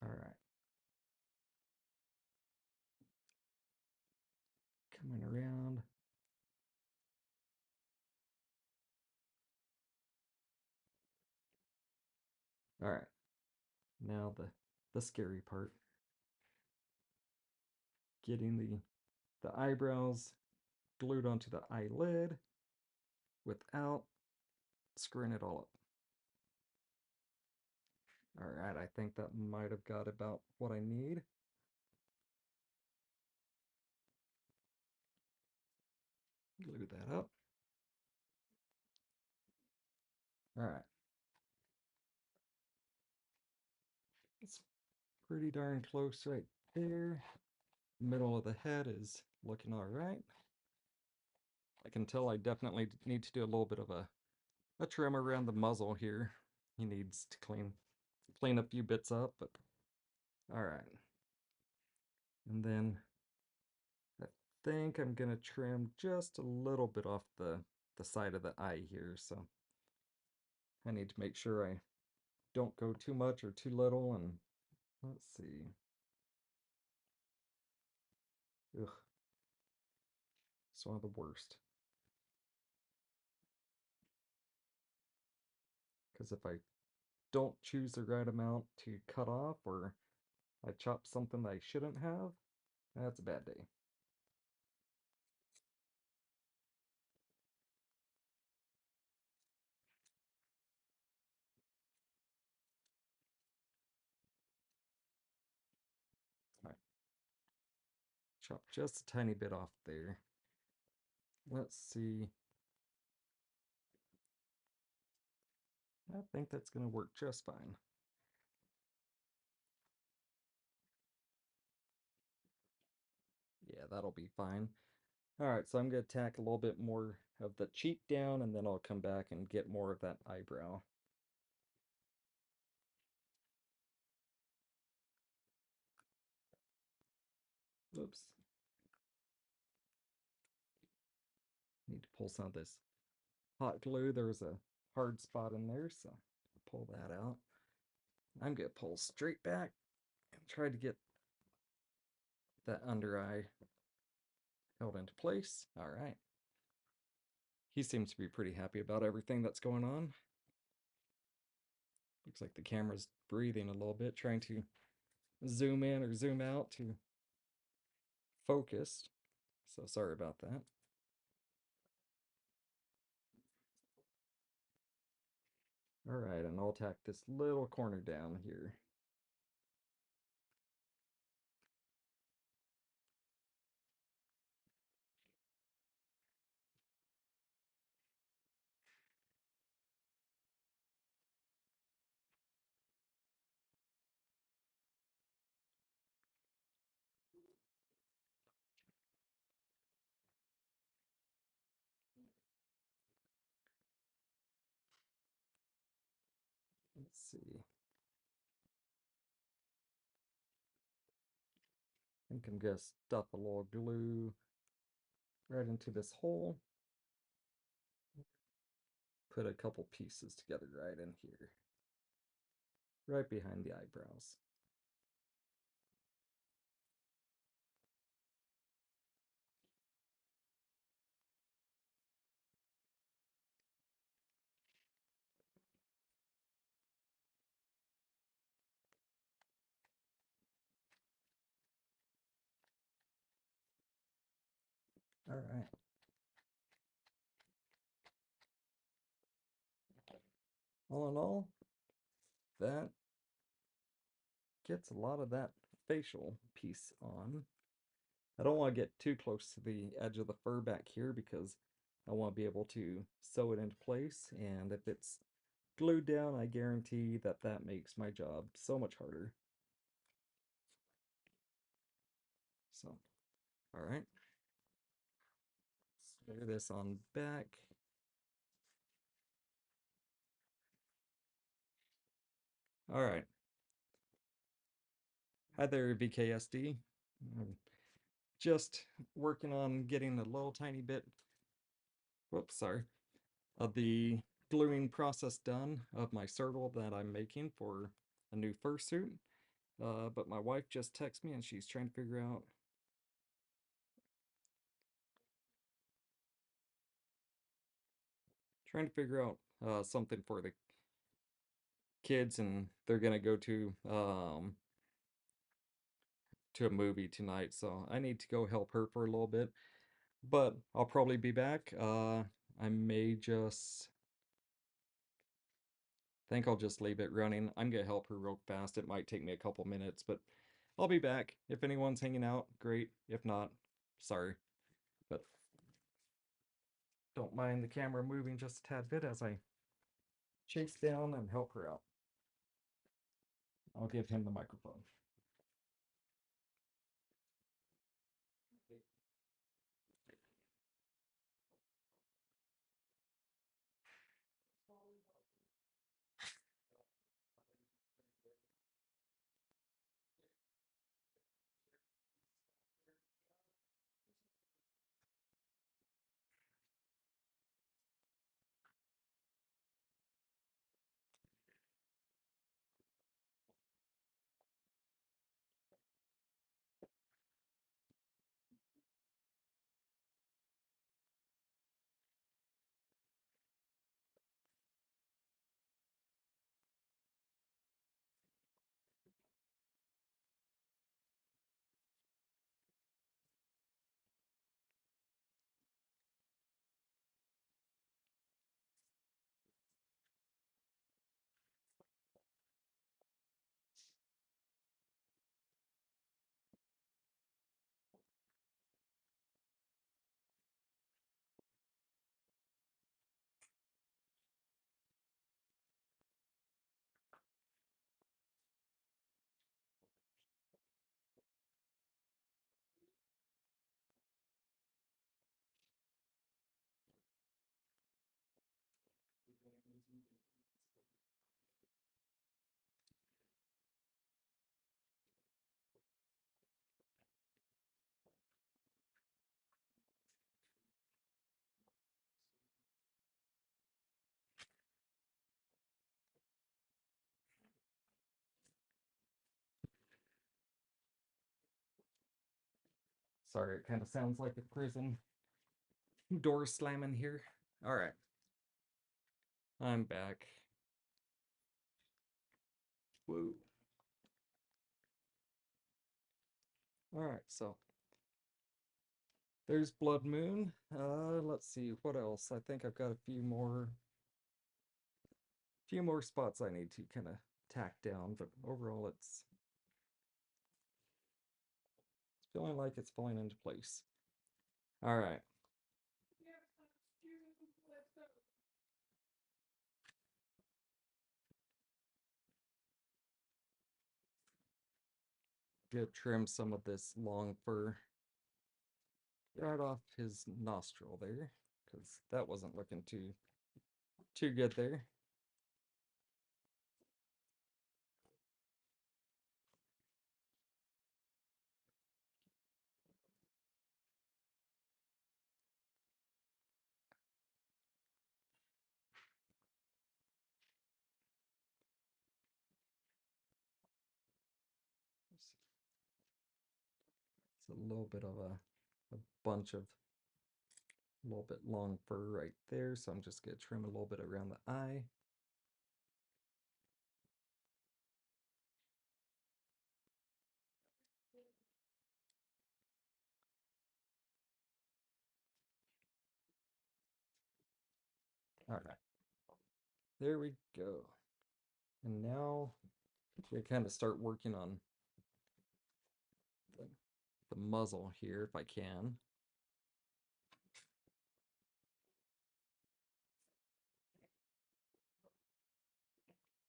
Speaker 1: all right. Coming around. All right. Now the scary part. Getting the eyebrows glued onto the eyelid without screwing it all up. All right, I think that might have got about what I need. Glue that up. All right. It's pretty darn close right there. Middle of the head is looking all right. I can tell I definitely need to do a little bit of a trim around the muzzle here. He needs to clean a few bits up, but all right. And then I think I'm gonna trim just a little bit off the side of the eye here, so I need to make sure I don't go too much or too little. And let's see. Ugh, it's one of the worst. Because if I don't choose the right amount to cut off, or I chop something that I shouldn't have, that's a bad day. All right, chop just a tiny bit off there. Let's see. I think that's going to work just fine. Yeah, that'll be fine. Alright, so I'm going to tack a little bit more of the cheek down, and then I'll come back and get more of that eyebrow. Oops. Need to pull some of this hot glue. There was a hard spot in there, so I'll pull that out. I'm going to pull straight back and try to get that under eye held into place. Alright. He seems to be pretty happy about everything that's going on. Looks like the camera's breathing a little bit, trying to zoom in or zoom out to focus. So sorry about that. Alright, and I'll tack this little corner down here. Let's see. I think I'm gonna stuff a little glue right into this hole. Put a couple pieces together right in here. Right behind the eyebrows. Alright. All in all, that gets a lot of that facial piece on. I don't want to get too close to the edge of the fur back here because I want to be able to sew it into place, and if it's glued down, I guarantee that that makes my job so much harder. So, alright. Smear this on back. Alright. Hi there, VKSD. I'm just working on getting a little tiny bit, whoops, sorry, of the gluing process done of my circle that I'm making for a new fursuit. But my wife just texted me and she's trying to figure out something for the kids, and they're gonna go to a movie tonight, so I need to go help her for a little bit. But I'll probably be back. I may just think I'll just leave it running. I'm gonna help her real fast. It might take me a couple minutes, but I'll be back. If anyone's hanging out, great. If not, sorry. But don't mind the camera moving just a tad bit as I chase down and help her out. I'll give him the microphone. Sorry, it kind of sounds like a prison door slamming here. All right, I'm back. Woo. All right, so there's Blood Moon. Let's see what else. I think I've got a few more spots I need to kind of tack down, but overall it's feeling like it's falling into place. All right. Get trim some of this long fur right off his nostril there, because that wasn't looking too good there. It's a little bit of a bunch of a little bit long fur right there, so I'm just gonna trim a little bit around the eye. All right, there we go. And now we kind of start working on the, the muzzle here if I can.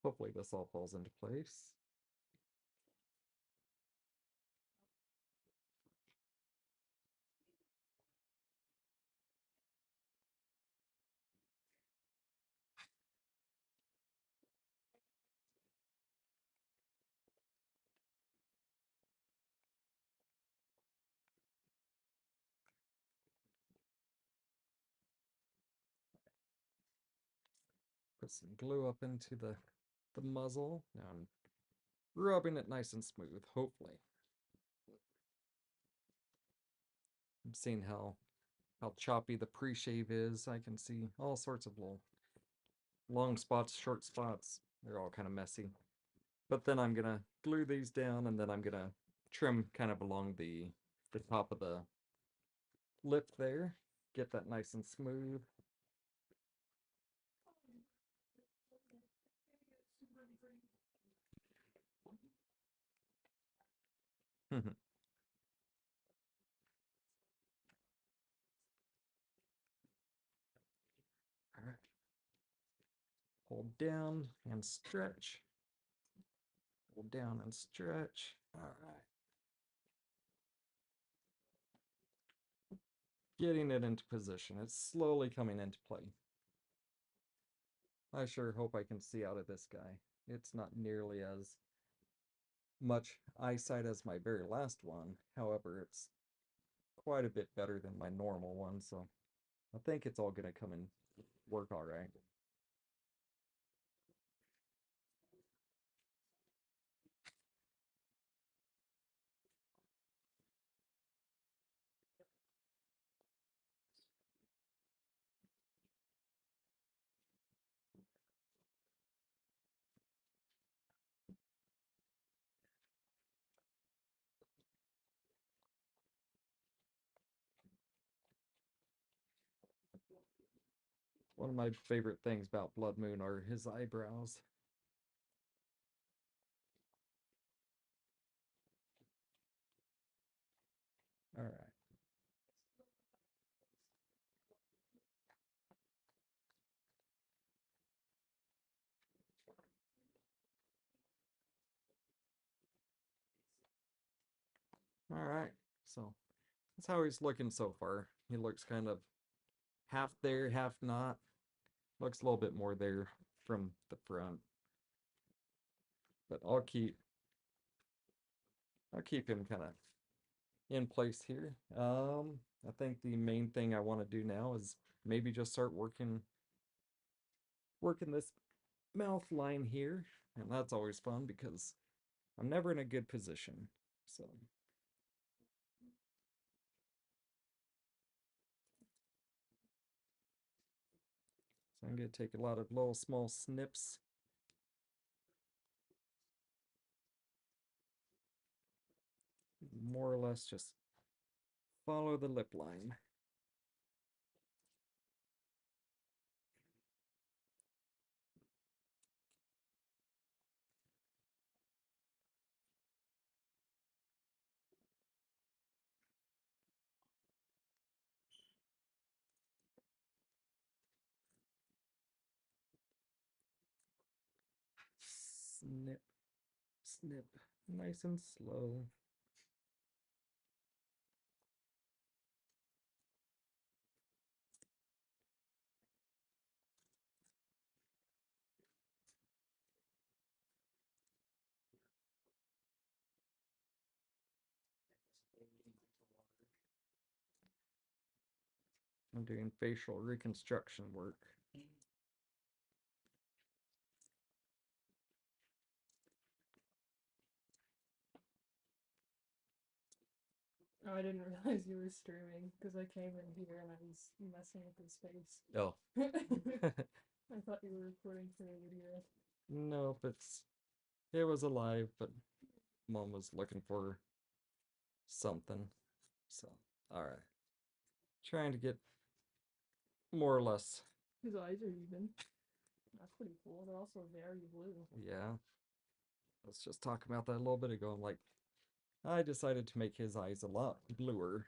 Speaker 1: Hopefully this all falls into place. Put some glue up into the muzzle. Now I'm rubbing it nice and smooth, hopefully. I'm seeing how choppy the pre-shave is. I can see all sorts of little long spots, short spots. They're all kind of messy. But then I'm gonna glue these down, and then I'm gonna trim kind of along the top of the lip there. Get that nice and smooth. All right. Hold down and stretch. Hold down and stretch. All right. Getting it into position. It's slowly coming into play. I sure hope I can see out of this guy. It's not nearly as much eyesight as my very last one. However, it's quite a bit better than my normal one, so I think it's all gonna come and work all right. One of my favorite things about Blood Moon are his eyebrows. All right. All right. So that's how he's looking so far. He looks kind of half there, half not. Looks a little bit more there from the front. But I'll keep him kind of in place here. I think the main thing I want to do now is maybe just start working this mouth line here, and that's always fun because I'm never in a good position. So So I'm going to take a lot of little small snips. More or less just follow the lip line. Snip, snip, nice and slow. I'm doing facial reconstruction work.
Speaker 2: Oh, I didn't realize you were streaming because I came in here and I was messing with his face.
Speaker 1: Oh.
Speaker 2: I thought you were recording for a video.
Speaker 1: Nope, it was alive, but Mom was looking for something. So, alright. Trying to get more or less.
Speaker 2: His eyes are even. That's pretty cool. They're also very blue.
Speaker 1: Yeah. Let's just talk about that a little bit ago. I'm like, I decided to make his eyes a lot bluer.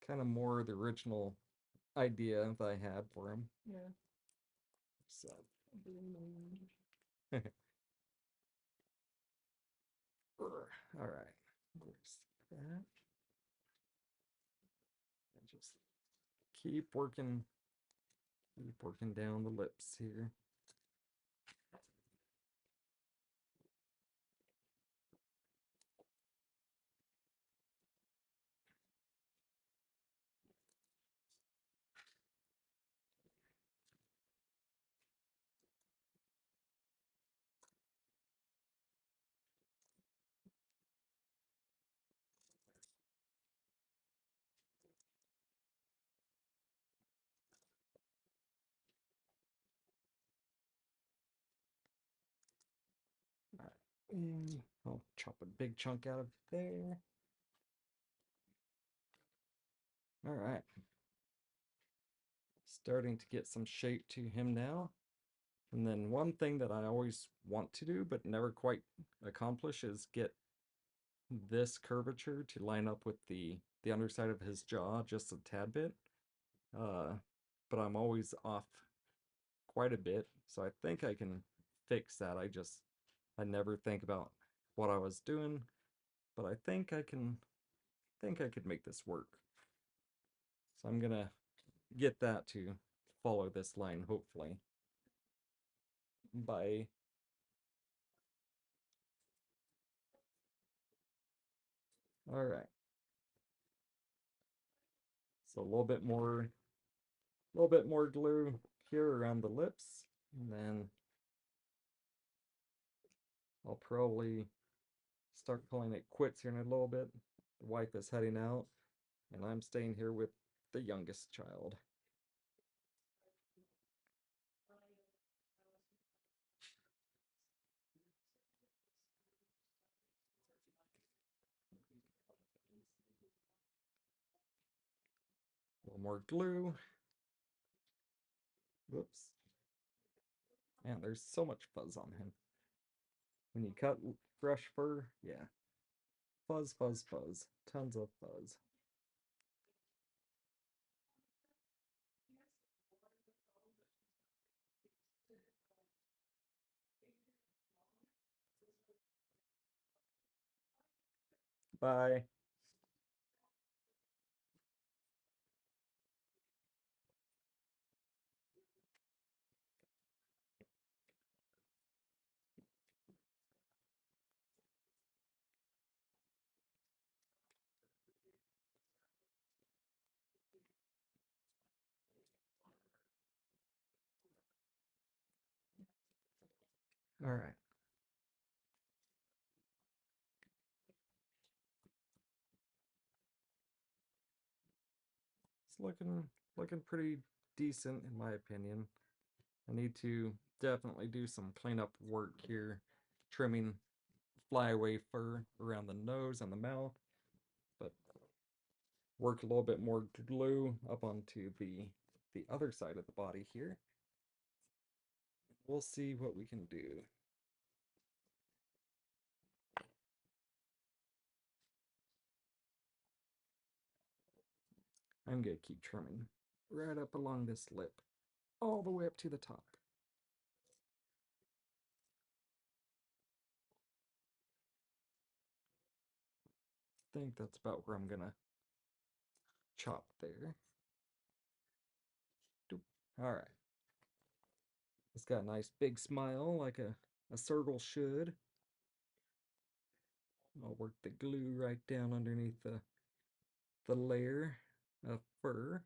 Speaker 1: Kind of more the original idea that I had for him.
Speaker 2: Yeah.
Speaker 1: So.
Speaker 2: Blue.
Speaker 1: Alright. Where's that? And just keep working down the lips here. Alright. And I'll chop a big chunk out of there. Alright. Starting to get some shape to him now. And then one thing that I always want to do but never quite accomplish is get this curvature to line up with the underside of his jaw just a tad bit. But I'm always off quite a bit, so I think I can fix that. I never think about what I was doing, but I think I could make this work. So I'm gonna get that to follow this line, hopefully. By Alright. So a little bit more glue here around the lips, and then I'll probably start calling it quits here in a little bit. The wife is heading out, and I'm staying here with the youngest child. A little more glue. Whoops. Man, there's so much fuzz on him. When you cut fresh fur, yeah. Fuzz, fuzz, fuzz. Tons of fuzz. Bye. Alright. It's looking pretty decent in my opinion. I need to definitely do some cleanup work here, trimming flyaway fur around the nose and the mouth, but work a little bit more glue up onto the other side of the body here. We'll see what we can do. I'm gonna keep trimming right up along this lip, all the way up to the top. I think that's about where I'm gonna chop there. All right. It's got a nice big smile like a Sergal should. I'll work the glue right down underneath the layer of fur.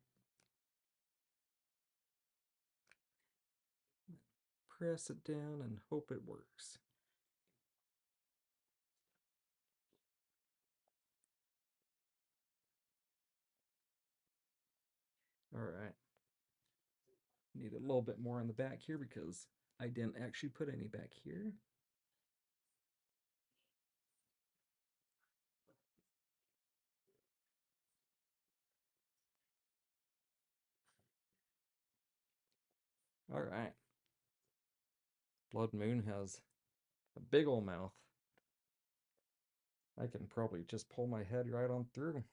Speaker 1: Press it down and hope it works. All right. Need a little bit more on the back here because I didn't actually put any back here. All right. Blood Moon has a big old mouth. I can probably just pull my head right on through.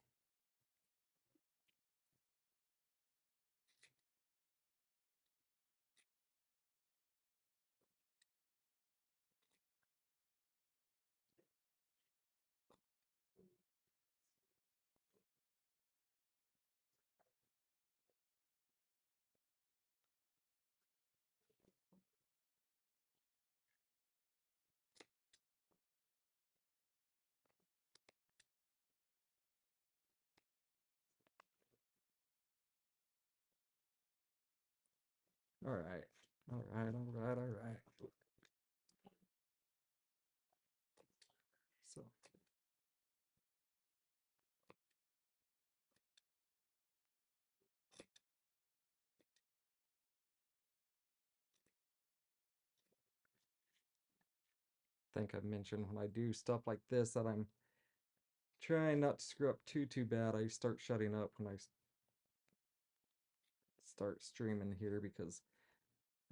Speaker 1: All right. All right. All right. All right. So I think I've mentioned when I do stuff like this that I'm trying not to screw up too bad. I start shutting up when I start streaming here because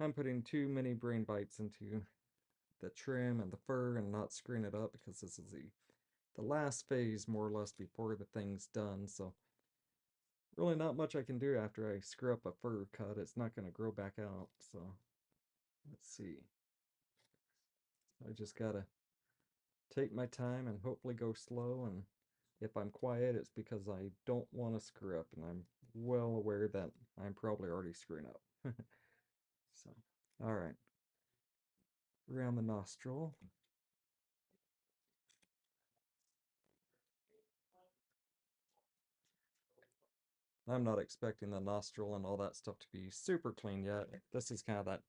Speaker 1: I'm putting too many brain bites into the trim and the fur and not screwing it up because this is the last phase more or less before the thing's done. So really not much I can do after I screw up a fur cut. It's not going to grow back out. So let's see. I just gotta take my time and hopefully go slow, and if I'm quiet it's because I don't want to screw up, and I'm well aware that I'm probably already screwing up. So all right, around the nostril. I'm not expecting the nostril and all that stuff to be super clean yet. This is kind of that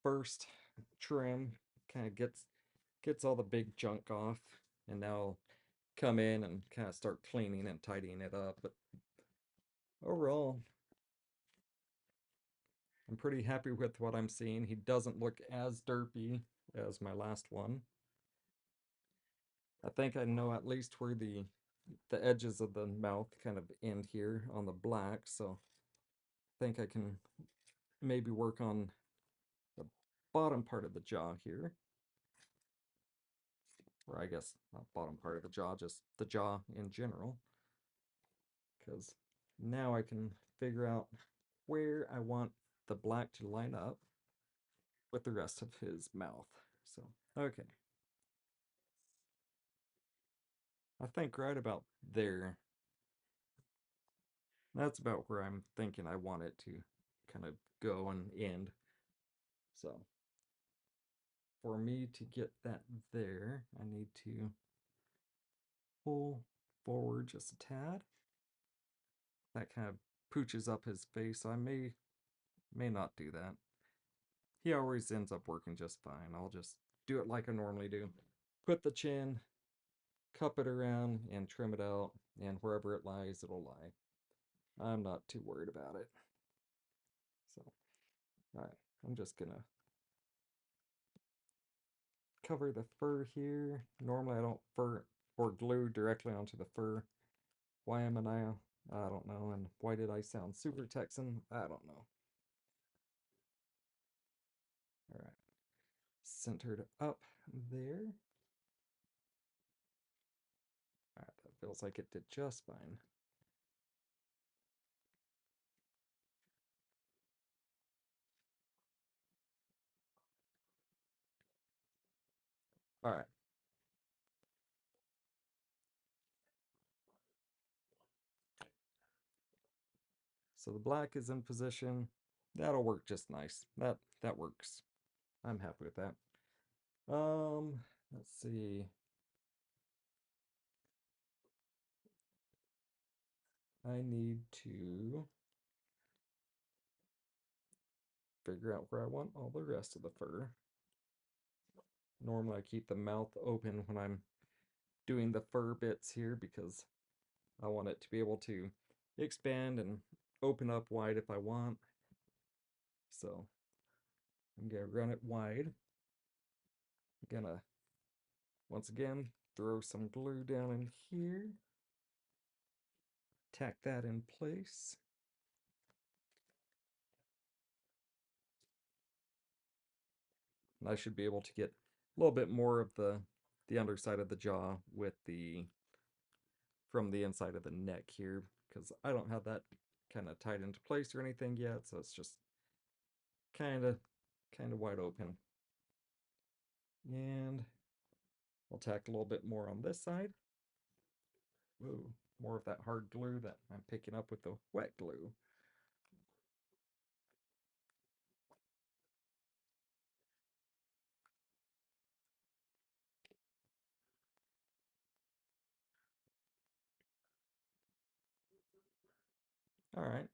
Speaker 1: first trim, kind of gets all the big junk off, and now I'll come in and kind of start cleaning and tidying it up. But overall, I'm pretty happy with what I'm seeing. He doesn't look as derpy as my last one. I think I know at least where the edges of the mouth kind of end here on the black, so I think I can maybe work on the bottom part of the jaw here. Or I guess not bottom part of the jaw, just the jaw in general. Because now I can figure out where I want the black to line up with the rest of his mouth. So, okay. I think right about there, that's about where I'm thinking I want it to kind of go and end. So, for me to get that there, I need to pull forward just a tad. That kind of pooches up his face, so I may not do that. He always ends up working just fine. I'll just do it like I normally do. Put the chin, cup it around, and trim it out, and wherever it lies, it'll lie. I'm not too worried about it. So, alright. I'm just gonna cover the fur here. Normally I don't fur or glue directly onto the fur. Why am I don't know. And why did I sound super Texan? I don't know. All right, centered up there. All right, that feels like it did just fine. All right. So the black is in position. That'll work just nice. That works. I'm happy with that. Let's see. I need to figure out where I want all the rest of the fur. Normally I keep the mouth open when I'm doing the fur bits here because I want it to be able to expand and open up wide if I want. So I'm gonna run it wide. I'm gonna, once again, throw some glue down in here. Tack that in place. And I should be able to get a little bit more of the underside of the jaw with the from the inside of the neck here, because I don't have that kind of tied into place or anything yet, so it's just kind of wide open. And I'll tack a little bit more on this side. Ooh, more of that hard glue that I'm picking up with the wet glue. All right.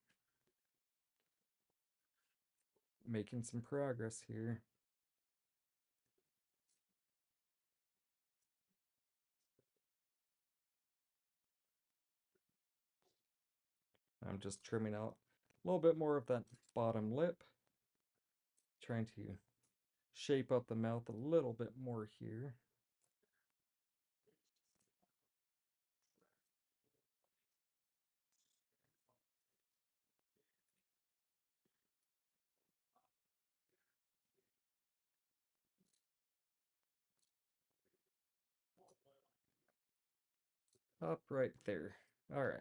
Speaker 1: Making some progress here. I'm just trimming out a little bit more of that bottom lip. Trying to shape up the mouth a little bit more here. Up right there. All right.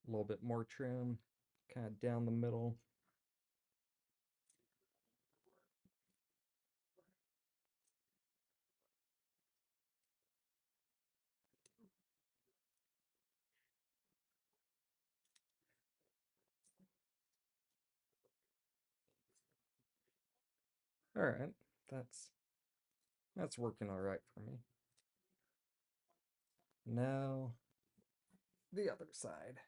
Speaker 1: A little bit more trim, kind of down the middle. All right, that's working all right for me. Now, the other side.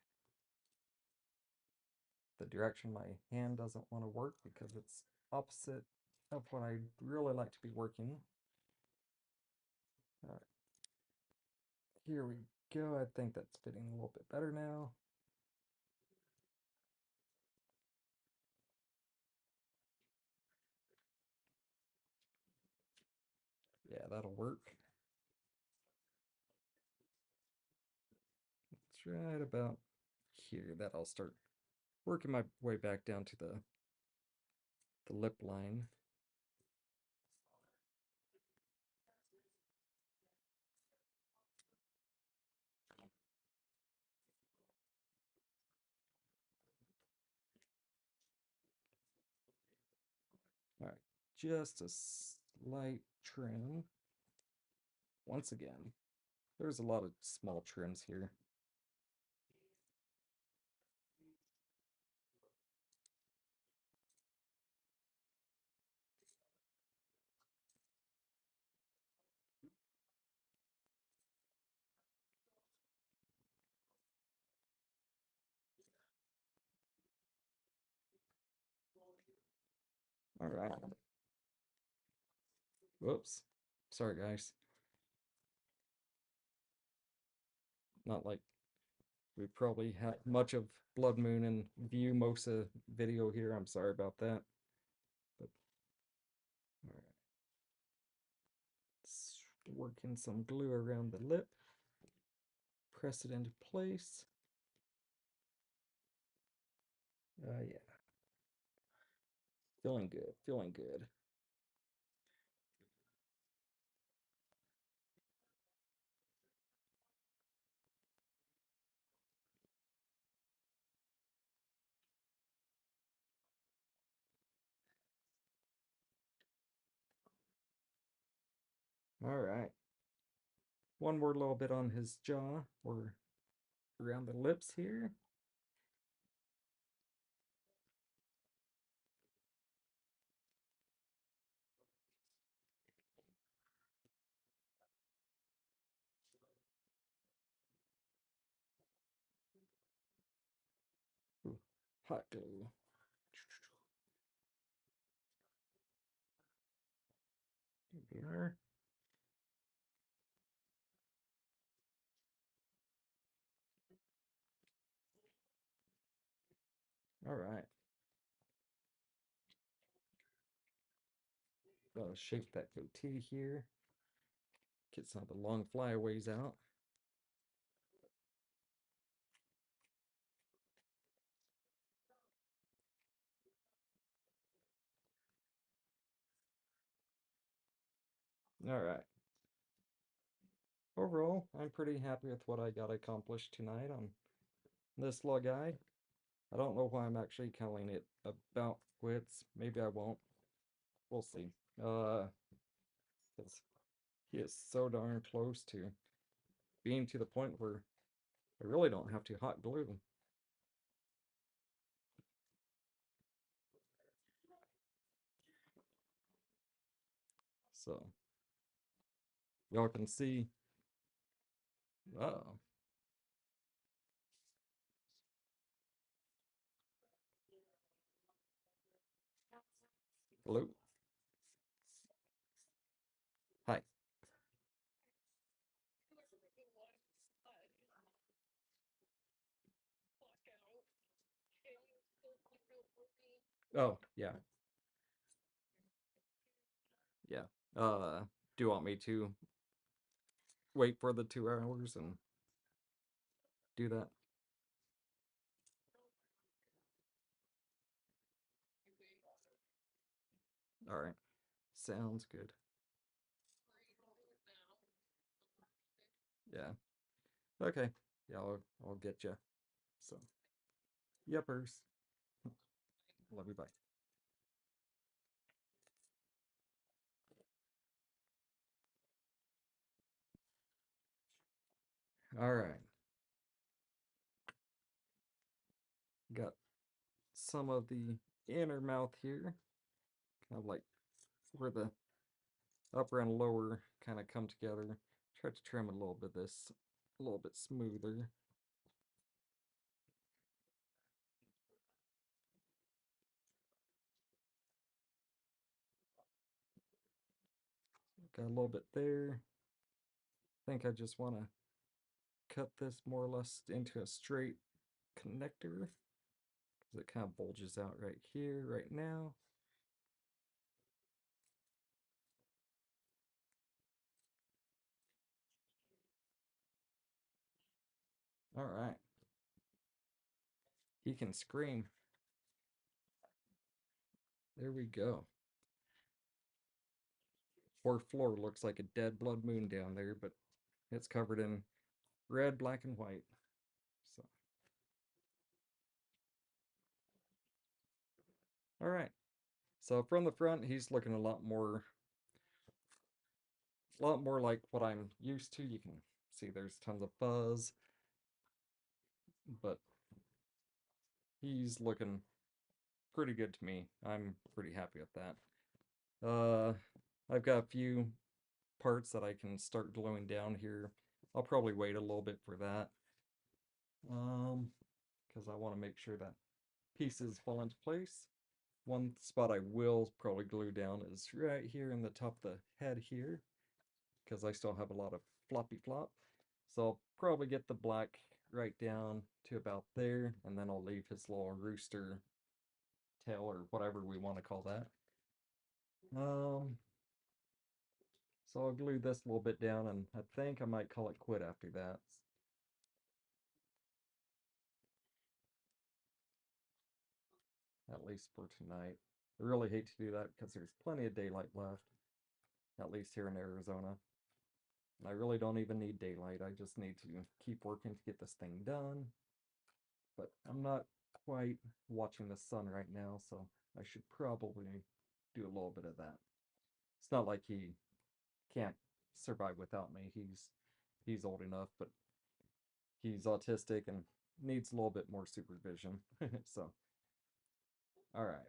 Speaker 1: The direction my hand doesn't want to work because it's opposite of what I really like to be working. All right. Here we go. I think that's fitting a little bit better now. Yeah, that'll work. It's right about here that I'll start working my way back down to the lip line. All right, just a slight trim. Once again, there's a lot of small trims here. All right. Whoops. Sorry, guys. Not like We probably had much of Blood Moon in view most of the video here. I'm sorry about that. But all right. Let's work in some glue around the lip. Press it into place. Yeah. Feeling good, feeling good. All right. One more little bit on his jaw or around the lips here. Ooh, hot glue. Here we are. All right. Gotta shape that goatee here. Get some of the long flyaways out. All right. Overall, I'm pretty happy with what I got accomplished tonight on this little guy. I don't know why I'm actually calling it About Quits. Maybe I won't. We'll see. Because he is so darn close to being to the point where I really don't have to hot glue. So y'all can see. Oh, hello. Hi. Oh, yeah. Yeah. Do you want me to wait for the 2 hours and do that? All right. Sounds good. Yeah. Okay. Yeah, I'll get you. So, yuppers. Love you. Bye. All right. Got some of the inner mouth here, kind of like where the upper and lower kind of come together. Try to trim a little bit this a little bit smoother. Got a little bit there. I think I just want to cut this more or less into a straight connector because it kind of bulges out right here, right now. All right. He can scream. There we go. Poor floor looks like a dead blood moon down there, but it's covered in red, black, and white. So, all right. So from the front, he's looking a lot more like what I'm used to. You can see there's tons of fuzz, but he's looking pretty good to me. I'm pretty happy with that. I've got a few parts that I can start gluing down here. I'll probably wait a little bit for that. Because I want to make sure that pieces fall into place. One spot I will probably glue down is right here in the top of the head here, because I still have a lot of floppy flop. So I'll probably get the black right down to about there, and then I'll leave his little rooster tail or whatever we want to call that. So I'll glue this a little bit down, and I think I might call it quit after that. At least for tonight. I really hate to do that because there's plenty of daylight left, at least here in Arizona. I really don't even need daylight. I just need to keep working to get this thing done. But I'm not quite watching the sun right now, so I should probably do a little bit of that. It's not like he can't survive without me. He's old enough, but he's autistic and needs a little bit more supervision. So, all right.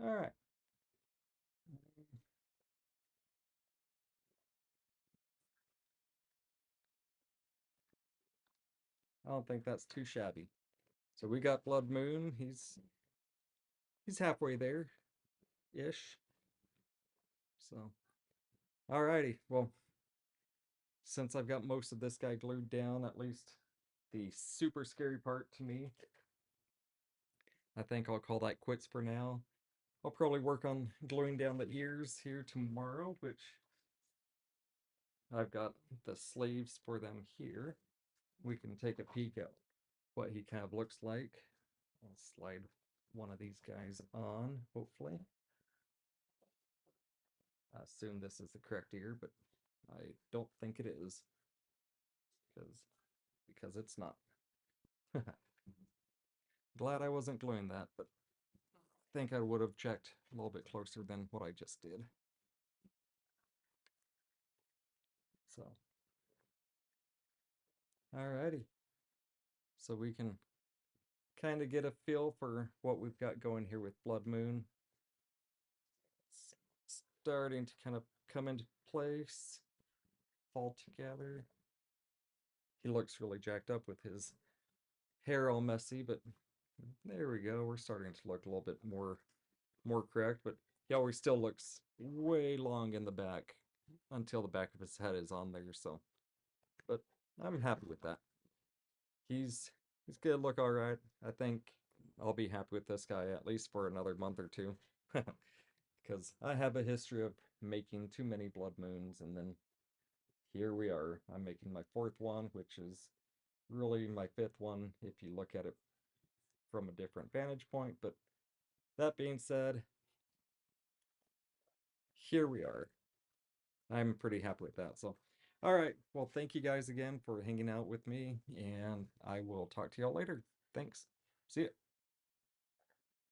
Speaker 1: All right. I don't think that's too shabby. So we got Blood Moon. He's halfway there ish. So, alrighty. Well, since I've got most of this guy glued down, at least the super scary part to me, I think I'll call that quits for now. I'll probably work on gluing down the ears here tomorrow, which I've got the sleeves for them here. We can take a peek at what he kind of looks like. I'll slide one of these guys on, hopefully. I assume this is the correct ear, but I don't think it is because it's not. Glad I wasn't gluing that, but I think I would have checked a little bit closer than what I just did. So, alrighty. So we can kind of get a feel for what we've got going here with Blood Moon. It's starting to kind of come into place, fall together. He looks really jacked up with his hair all messy, but there we go. We're starting to look a little bit more correct, but he always still looks way long in the back until the back of his head is on there. So, but I'm happy with that. He's gonna look all right. I think I'll be happy with this guy at least for another month or two, because I have a history of making too many blood moons, and then here we are. I'm making my fourth one, which is really my fifth one if you look at it from a different vantage point. But that being said, here we are. I'm pretty happy with that. So, all right. Well, thank you guys again for hanging out with me, and I will talk to y'all later. Thanks. See ya.